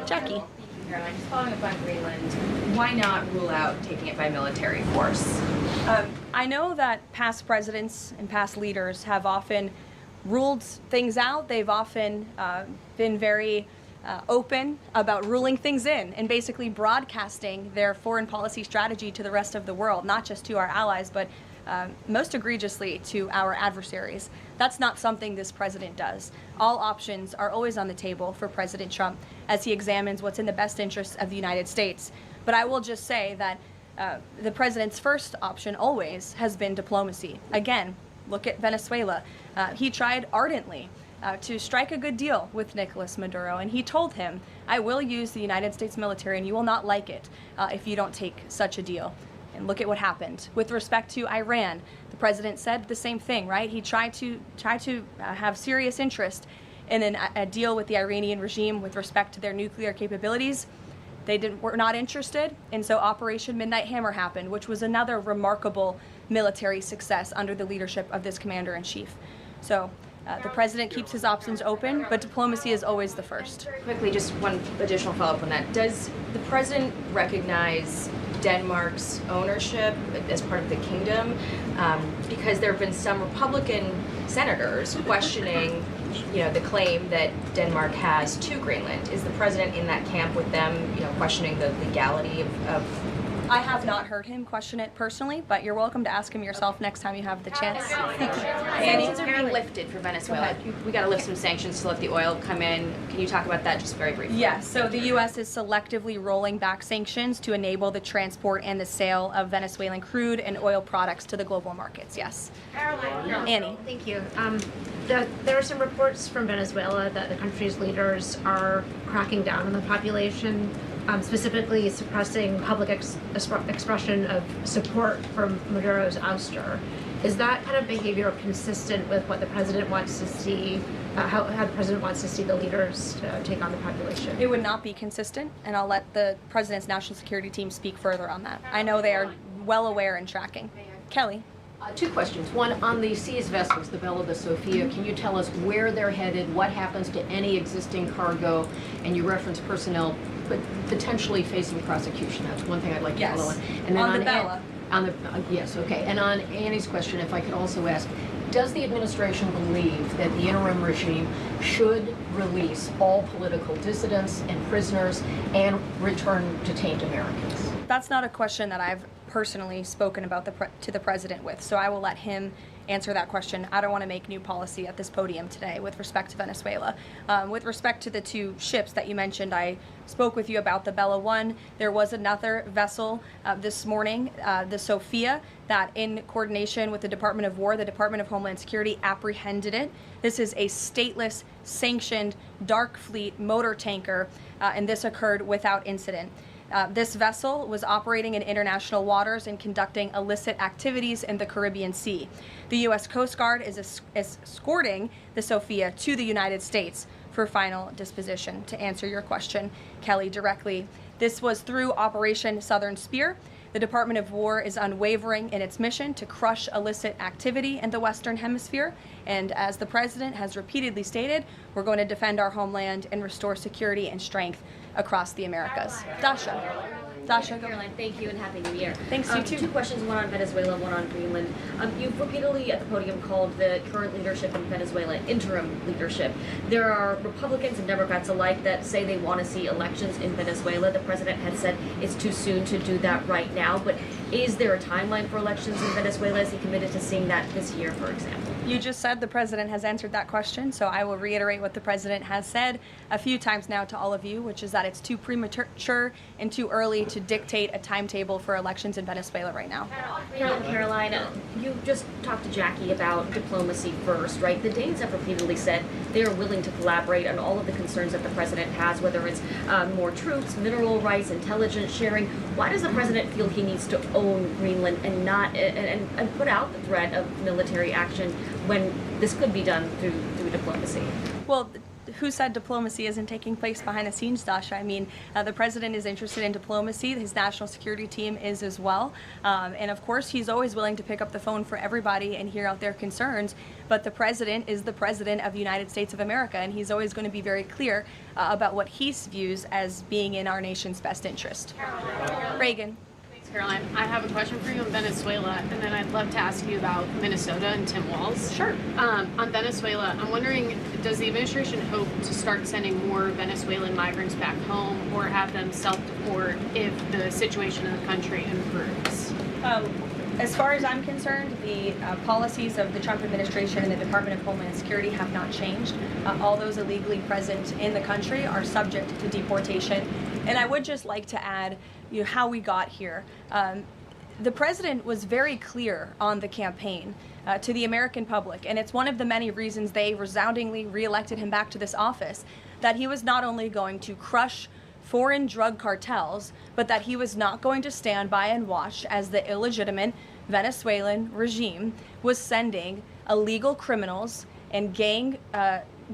Jackie. Caroline, just following up on Greenland, why not rule out taking it by military force? I know that past presidents and past leaders have often ruled things out. They've often been very open about ruling things in and basically broadcasting their foreign policy strategy to the rest of the world, not just to our allies, but most egregiously to our adversaries. That's not something this president does. All options are always on the table for President Trump as he examines what's in the best interests of the United States. But I will just say that the president's first option always has been diplomacy. Again, Look at Venezuela. He tried ardently to strike a good deal with Nicolas Maduro, and he told him, I will use the United States military and you will not like it if you don't take such a deal. And look at what happened. With respect to Iran, the president said the same thing, right? He tried to have serious interest in a deal with the Iranian regime with respect to their nuclear capabilities. They were not interested, and so Operation Midnight Hammer happened, which was another remarkable military success under the leadership of this commander-in-chief. So the president keeps his options open, but diplomacy is always the first. Quickly, just one additional follow-up on that. Does the president recognize Denmark's ownership as part of the kingdom? Because there have been some Republican senators questioning, the claim that Denmark has to Greenland. Is the president in that camp with them, questioning the legality of I have not heard him question it personally, but you're welcome to ask him yourself next time you have the chance. Sanctions are being lifted for Venezuela. We got to lift some sanctions to let the oil come in. Can you talk about that just very briefly? Yes, so the U.S. is selectively rolling back sanctions to enable the transport and the sale of Venezuelan crude and oil products to the global markets, yes. Caroline. Annie. Thank you. There are some reports from Venezuela that the country's leaders are cracking down on the population, specifically suppressing public expression of support for Maduro's ouster. Is that kind of behavior consistent with what the president wants to see, how the president wants to see the leaders take on the population? It would not be consistent, and I'll let the president's national security team speak further on that. I know they are well aware and tracking. Kelly. Two questions. One, on the seized vessels, the Bella, the Sophia, can you tell us where they're headed, what happens to any existing cargo, and you reference personnel but potentially facing prosecution? That's one thing I'd like to follow on. And then on the Bella. Yes, okay. And on Annie's question, if I could also ask, does the administration believe that the interim regime should release all political dissidents and prisoners and return detained Americans? That's not a question that I've personally spoken about to the president with, so I will let him answer that question. I don't want to make new policy at this podium today with respect to Venezuela. With respect to the two ships that you mentioned, I spoke with you about the Bella 1. There was another vessel this morning, the Sophia, that in coordination with the Department of War, the Department of Homeland Security apprehended it. This is a stateless, sanctioned, dark fleet motor tanker, and this occurred without incident. This vessel was operating in international waters and conducting illicit activities in the Caribbean Sea. The U.S. Coast Guard is escorting the Sophia to the United States for final disposition. To answer your question, Kelly, directly, this was through Operation Southern Spear. The Department of War is unwavering in its mission to crush illicit activity in the Western Hemisphere. And as the President has repeatedly stated, we're going to defend our homeland and restore security and strength across the Americas. Dasha. Dasha, go. Caroline, thank you and Happy New Year. Thanks, you too. Two questions, one on Venezuela, one on Greenland. You've repeatedly at the podium called the current leadership in Venezuela interim leadership. There are Republicans and Democrats alike that say they want to see elections in Venezuela. The president has said it's too soon to do that right now, but is there a timeline for elections in Venezuela? Is he committed to seeing that this year, for example? You just said the president has answered that question, so I will reiterate what the president has said a few times now to all of you, which is that it's too premature and too early to dictate a timetable for elections in Venezuela right now. Caroline, you just talked to Jackie about diplomacy first, right? The Danes have repeatedly said they are willing to collaborate on all of the concerns that the president has, whether it's more troops, mineral rights, intelligence sharing. Why does the president feel he needs to own Greenland and not and put out the threat of military action when this could be done through diplomacy? Well, who said diplomacy isn't taking place behind the scenes, Dasha? I mean, the president is interested in diplomacy. His national security team is as well. And of course, he's always willing to pick up the phone for everybody and hear out their concerns. But the president is the president of the United States of America, and he's always going to be very clear about what he views as being in our nation's best interest. Reagan. Caroline, I have a question for you on Venezuela, and then I'd love to ask you about Minnesota and Tim Walz. Sure. On Venezuela, I'm wondering, does the administration hope to start sending more Venezuelan migrants back home or have them self-deport if the situation in the country improves? As far as I'm concerned, the policies of the Trump administration and the Department of Homeland Security have not changed. All those illegally present in the country are subject to deportation. And I would just like to add how we got here. The president was very clear on the campaign to the American public, and it's one of the many reasons they resoundingly reelected him back to this office, that he was not only going to crush foreign drug cartels, but that he was not going to stand by and watch as the illegitimate Venezuelan regime was sending illegal criminals and gang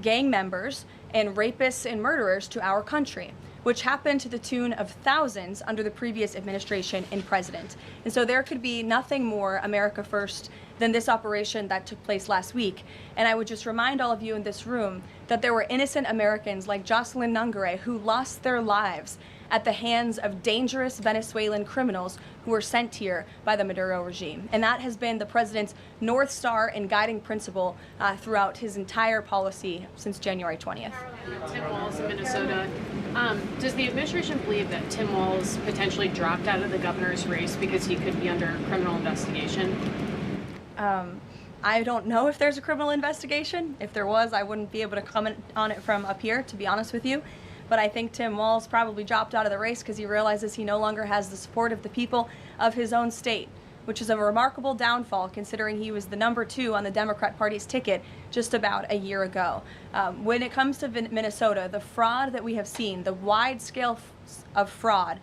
members and rapists and murderers to our country, which happened to the tune of thousands under the previous administration and president. And so there could be nothing more America first than this operation that took place last week. And I would just remind all of you in this room that there were innocent Americans like Jocelyn Nungare who lost their lives at the hands of dangerous Venezuelan criminals who were sent here by the Maduro regime. And that has been the president's North Star and guiding principle throughout his entire policy since January 20th. Tim Walz in Minnesota. Does the administration believe that Tim Walz potentially dropped out of the governor's race because he could be under criminal investigation? I don't know if there's a criminal investigation. If there was, I wouldn't be able to comment on it from up here, to be honest with you. But I think Tim Walz probably dropped out of the race because he realizes he no longer has the support of the people of his own state, which is a remarkable downfall considering he was the number 2 on the Democrat Party's ticket just about a year ago. When it comes to Minnesota, the fraud that we have seen, the wide scale of fraud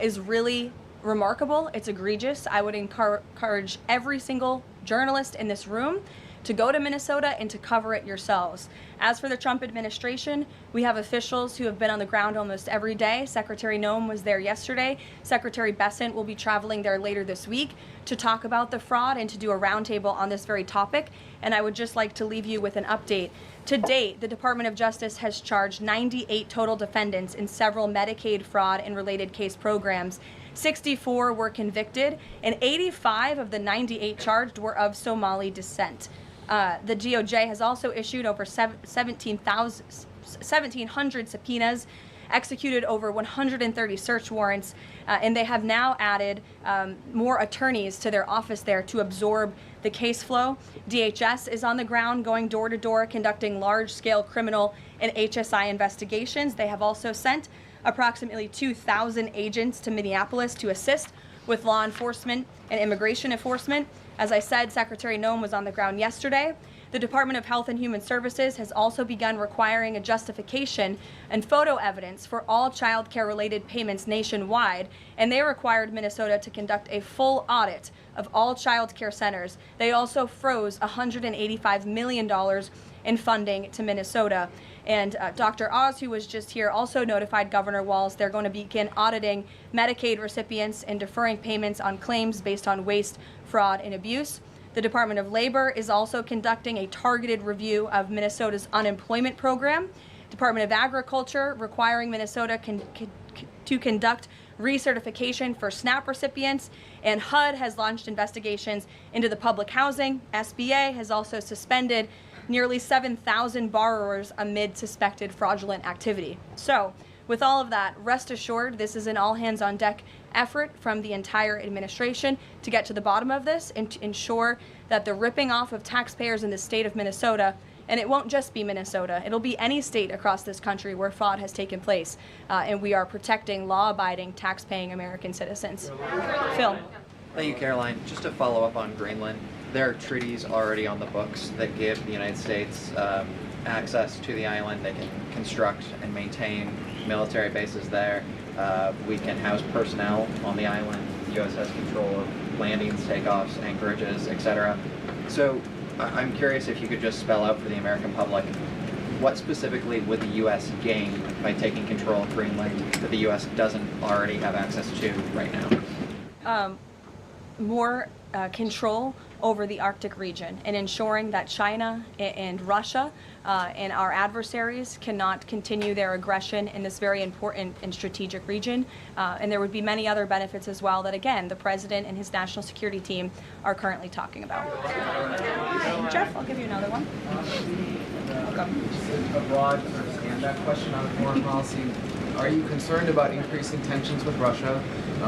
is really remarkable. It's egregious. I would encourage every single journalist in this room to go to Minnesota and to cover it yourselves. As for the Trump administration, we have officials who have been on the ground almost every day. Secretary Noem was there yesterday. Secretary Bessent will be traveling there later this week to talk about the fraud and to do a roundtable on this very topic. And I would just like to leave you with an update. To date, the Department of Justice has charged 98 total defendants in several Medicaid fraud and related case programs. 64 were convicted, and 85 of the 98 charged were of Somali descent. The DOJ has also issued over 1,700 subpoenas, executed over 130 search warrants, and they have now added more attorneys to their office there to absorb the case flow. DHS is on the ground going door to door conducting large-scale criminal and HSI investigations. They have also sent approximately 2,000 agents to Minneapolis to assist with law enforcement and immigration enforcement. As I said, Secretary Noem was on the ground yesterday. The Department of Health and Human Services has also begun requiring a justification and photo evidence for all child care related payments nationwide, and they required Minnesota to conduct a full audit of all child care centers. They also froze $185 million in funding to Minnesota. And Dr. Oz, who was just here, also notified Governor Walz they're going to begin auditing Medicaid recipients and deferring payments on claims based on waste, fraud, and abuse. The Department of Labor is also conducting a targeted review of Minnesota's unemployment program. Department of Agriculture requiring Minnesota to conduct recertification for SNAP recipients, and HUD has launched investigations into the public housing. SBA has also suspended nearly 7,000 borrowers amid suspected fraudulent activity. So, with all of that, rest assured this is an all-hands-on-deck effort from the entire administration to get to the bottom of this and to ensure that the ripping off of taxpayers in the state of Minnesota, and it won't just be Minnesota, it'll be any state across this country where fraud has taken place, and we are protecting law-abiding, tax-paying American citizens. Phil. Thank you, Caroline. Just to follow up on Greenland, there are treaties already on the books that give the United States access to the island. They can construct and maintain military bases there. We can house personnel on the island. The U.S. has control of landings, takeoffs, anchorages, etc. So I'm curious if you could just spell out for the American public what specifically would the U.S. gain by taking control of Greenland that the U.S. doesn't already have access to right now? More control over the Arctic region and ensuring that China and Russia and our adversaries cannot continue their aggression in this very important and strategic region. And there would be many other benefits as well that, again, the President and his national security team are currently talking about. Jeff, I'll give you another one. Just a broad sort of stand-back question on foreign policy. Are you concerned about increasing tensions with Russia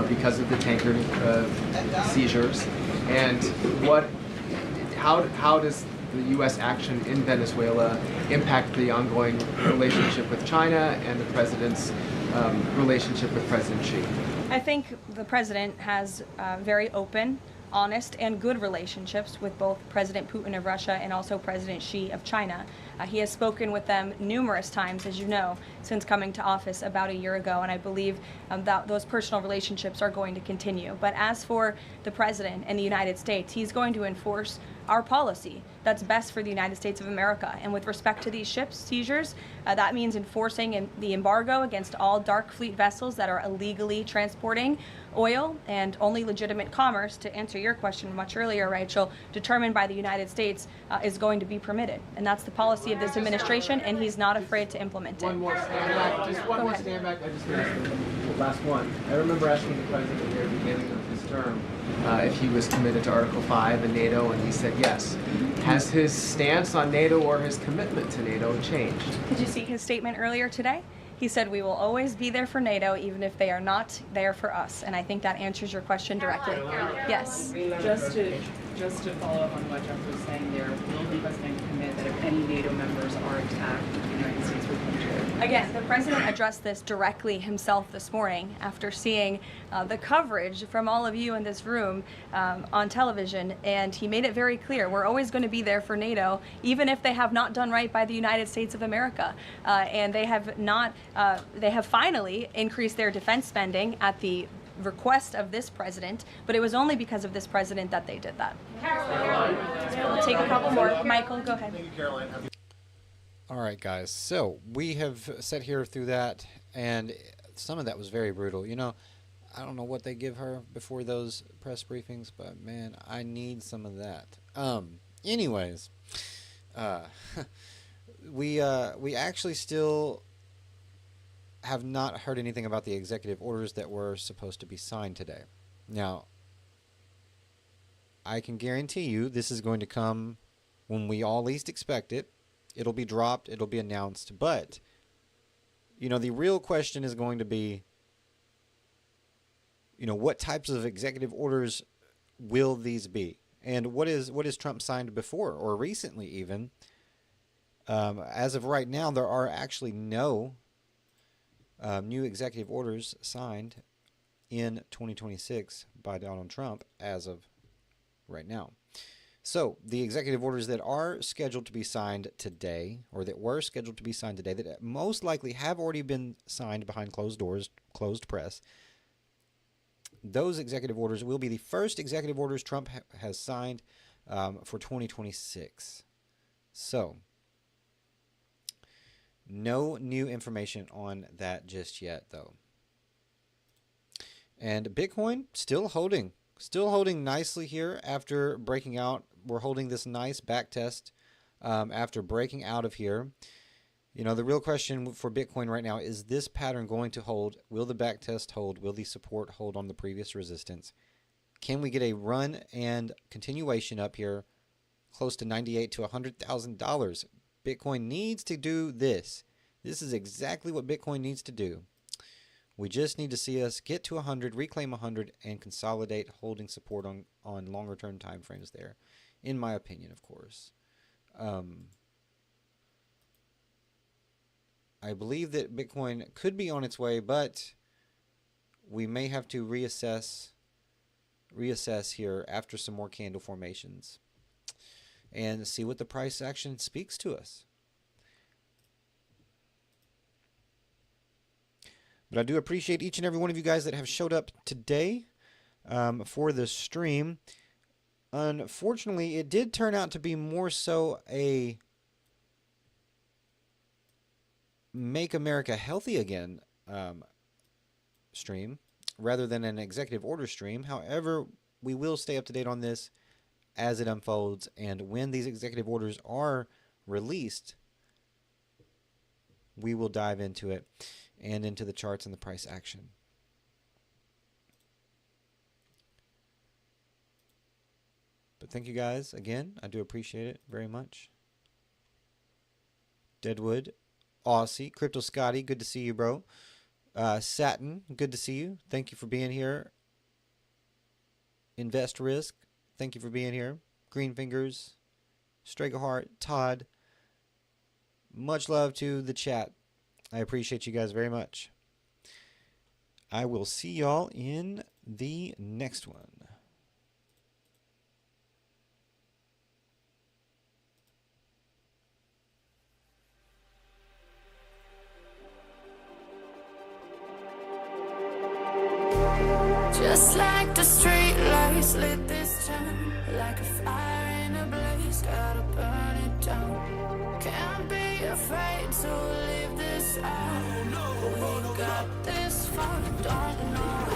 because of the tanker seizures? And how does the U.S. action in Venezuela impact the ongoing relationship with China and the President's relationship with President Xi? I think the president has very open, honest, and good relationships with both President Putin of Russia and also President Xi of China. He has spoken with them numerous times, as you know, since coming to office about a year ago, and I believe that those personal relationships are going to continue. But as for the president and the United States, he's going to enforce our policy that's best for the United States of America. And with respect to these ship seizures, that means enforcing the embargo against all dark fleet vessels that are illegally transporting oil, and only legitimate commerce, to answer your question much earlier, Rachel, determined by the United States is going to be permitted. And that's the policy of this administration, and he's not afraid to implement it. One more stand back. Just one more stand back. I just want to ask the last one. I remember asking the president at the very beginning of his term if he was committed to Article 5 and NATO, and he said yes. Has his stance on NATO or his commitment to NATO changed? Did you see his statement earlier today? He said we will always be there for NATO even if they are not there for us. And I think that answers your question directly. Yes. Just to follow up on what Jeff was saying there, will the president commit that if any NATO members are attacked, the United States will come to? Again, the president addressed this directly himself this morning after seeing the coverage from all of you in this room on television, and he made it very clear we're always going to be there for NATO, even if they have not done right by the United States of America. And they have not, they have finally increased their defense spending at the request of this president, but it was only because of this president that they did that. We'll take a couple more. Michael, go ahead. Thank you, Caroline. All right, guys. So we have sat here through that, and some of that was very brutal. You know, I don't know what they give her before those press briefings, but man, I need some of that. Anyways, we actually still have not heard anything about the executive orders that were supposed to be signed today. Now, I can guarantee you this is going to come when we all least expect it. It'll be dropped, it'll be announced, but you know, the real question is going to be, you know, what types of executive orders will these be? And what is Trump signed before or recently even? As of right now, there are actually no new executive orders signed in 2026 by Donald Trump as of right now. So the executive orders that are scheduled to be signed today, or that were scheduled to be signed today, that most likely have already been signed behind closed doors, closed press, those executive orders will be the first executive orders Trump has signed for 2026. So no new information on that just yet, though. And Bitcoin still holding nicely here after breaking out. We're holding this nice back test after breaking out of here. You know, the real question for Bitcoin right now, is this pattern going to hold? Will the back test hold? Will the support hold on the previous resistance? Can we get a run and continuation up here close to $98,000 to $100,000? Bitcoin needs to do this. This is exactly what Bitcoin needs to do. We just need to see us get to 100, reclaim 100, and consolidate holding support on longer term time frames there, in my opinion, of course. I believe that Bitcoin could be on its way, but we may have to reassess here after some more candle formations and see what the price action speaks to us. But I do appreciate each and every one of you guys that have showed up today for the stream. Unfortunately, it did turn out to be more so a Make America Healthy Again stream rather than an executive order stream. However, we will stay up to date on this as it unfolds, and when these executive orders are released, we will dive into it and into the charts and the price action. But thank you guys again. I do appreciate it very much. Deadwood, Aussie, Crypto Scotty, good to see you, bro. Satin, good to see you. Thank you for being here. Invest Risk, thank you for being here. Green Fingers, Stragerheart, Todd. Much love to the chat. I appreciate you guys very much. I will see y'all in the next one. Just like the street lights lit this town, like a fire in a blaze, gotta burn it down. Can't be afraid to leave this out. We got this far, don't know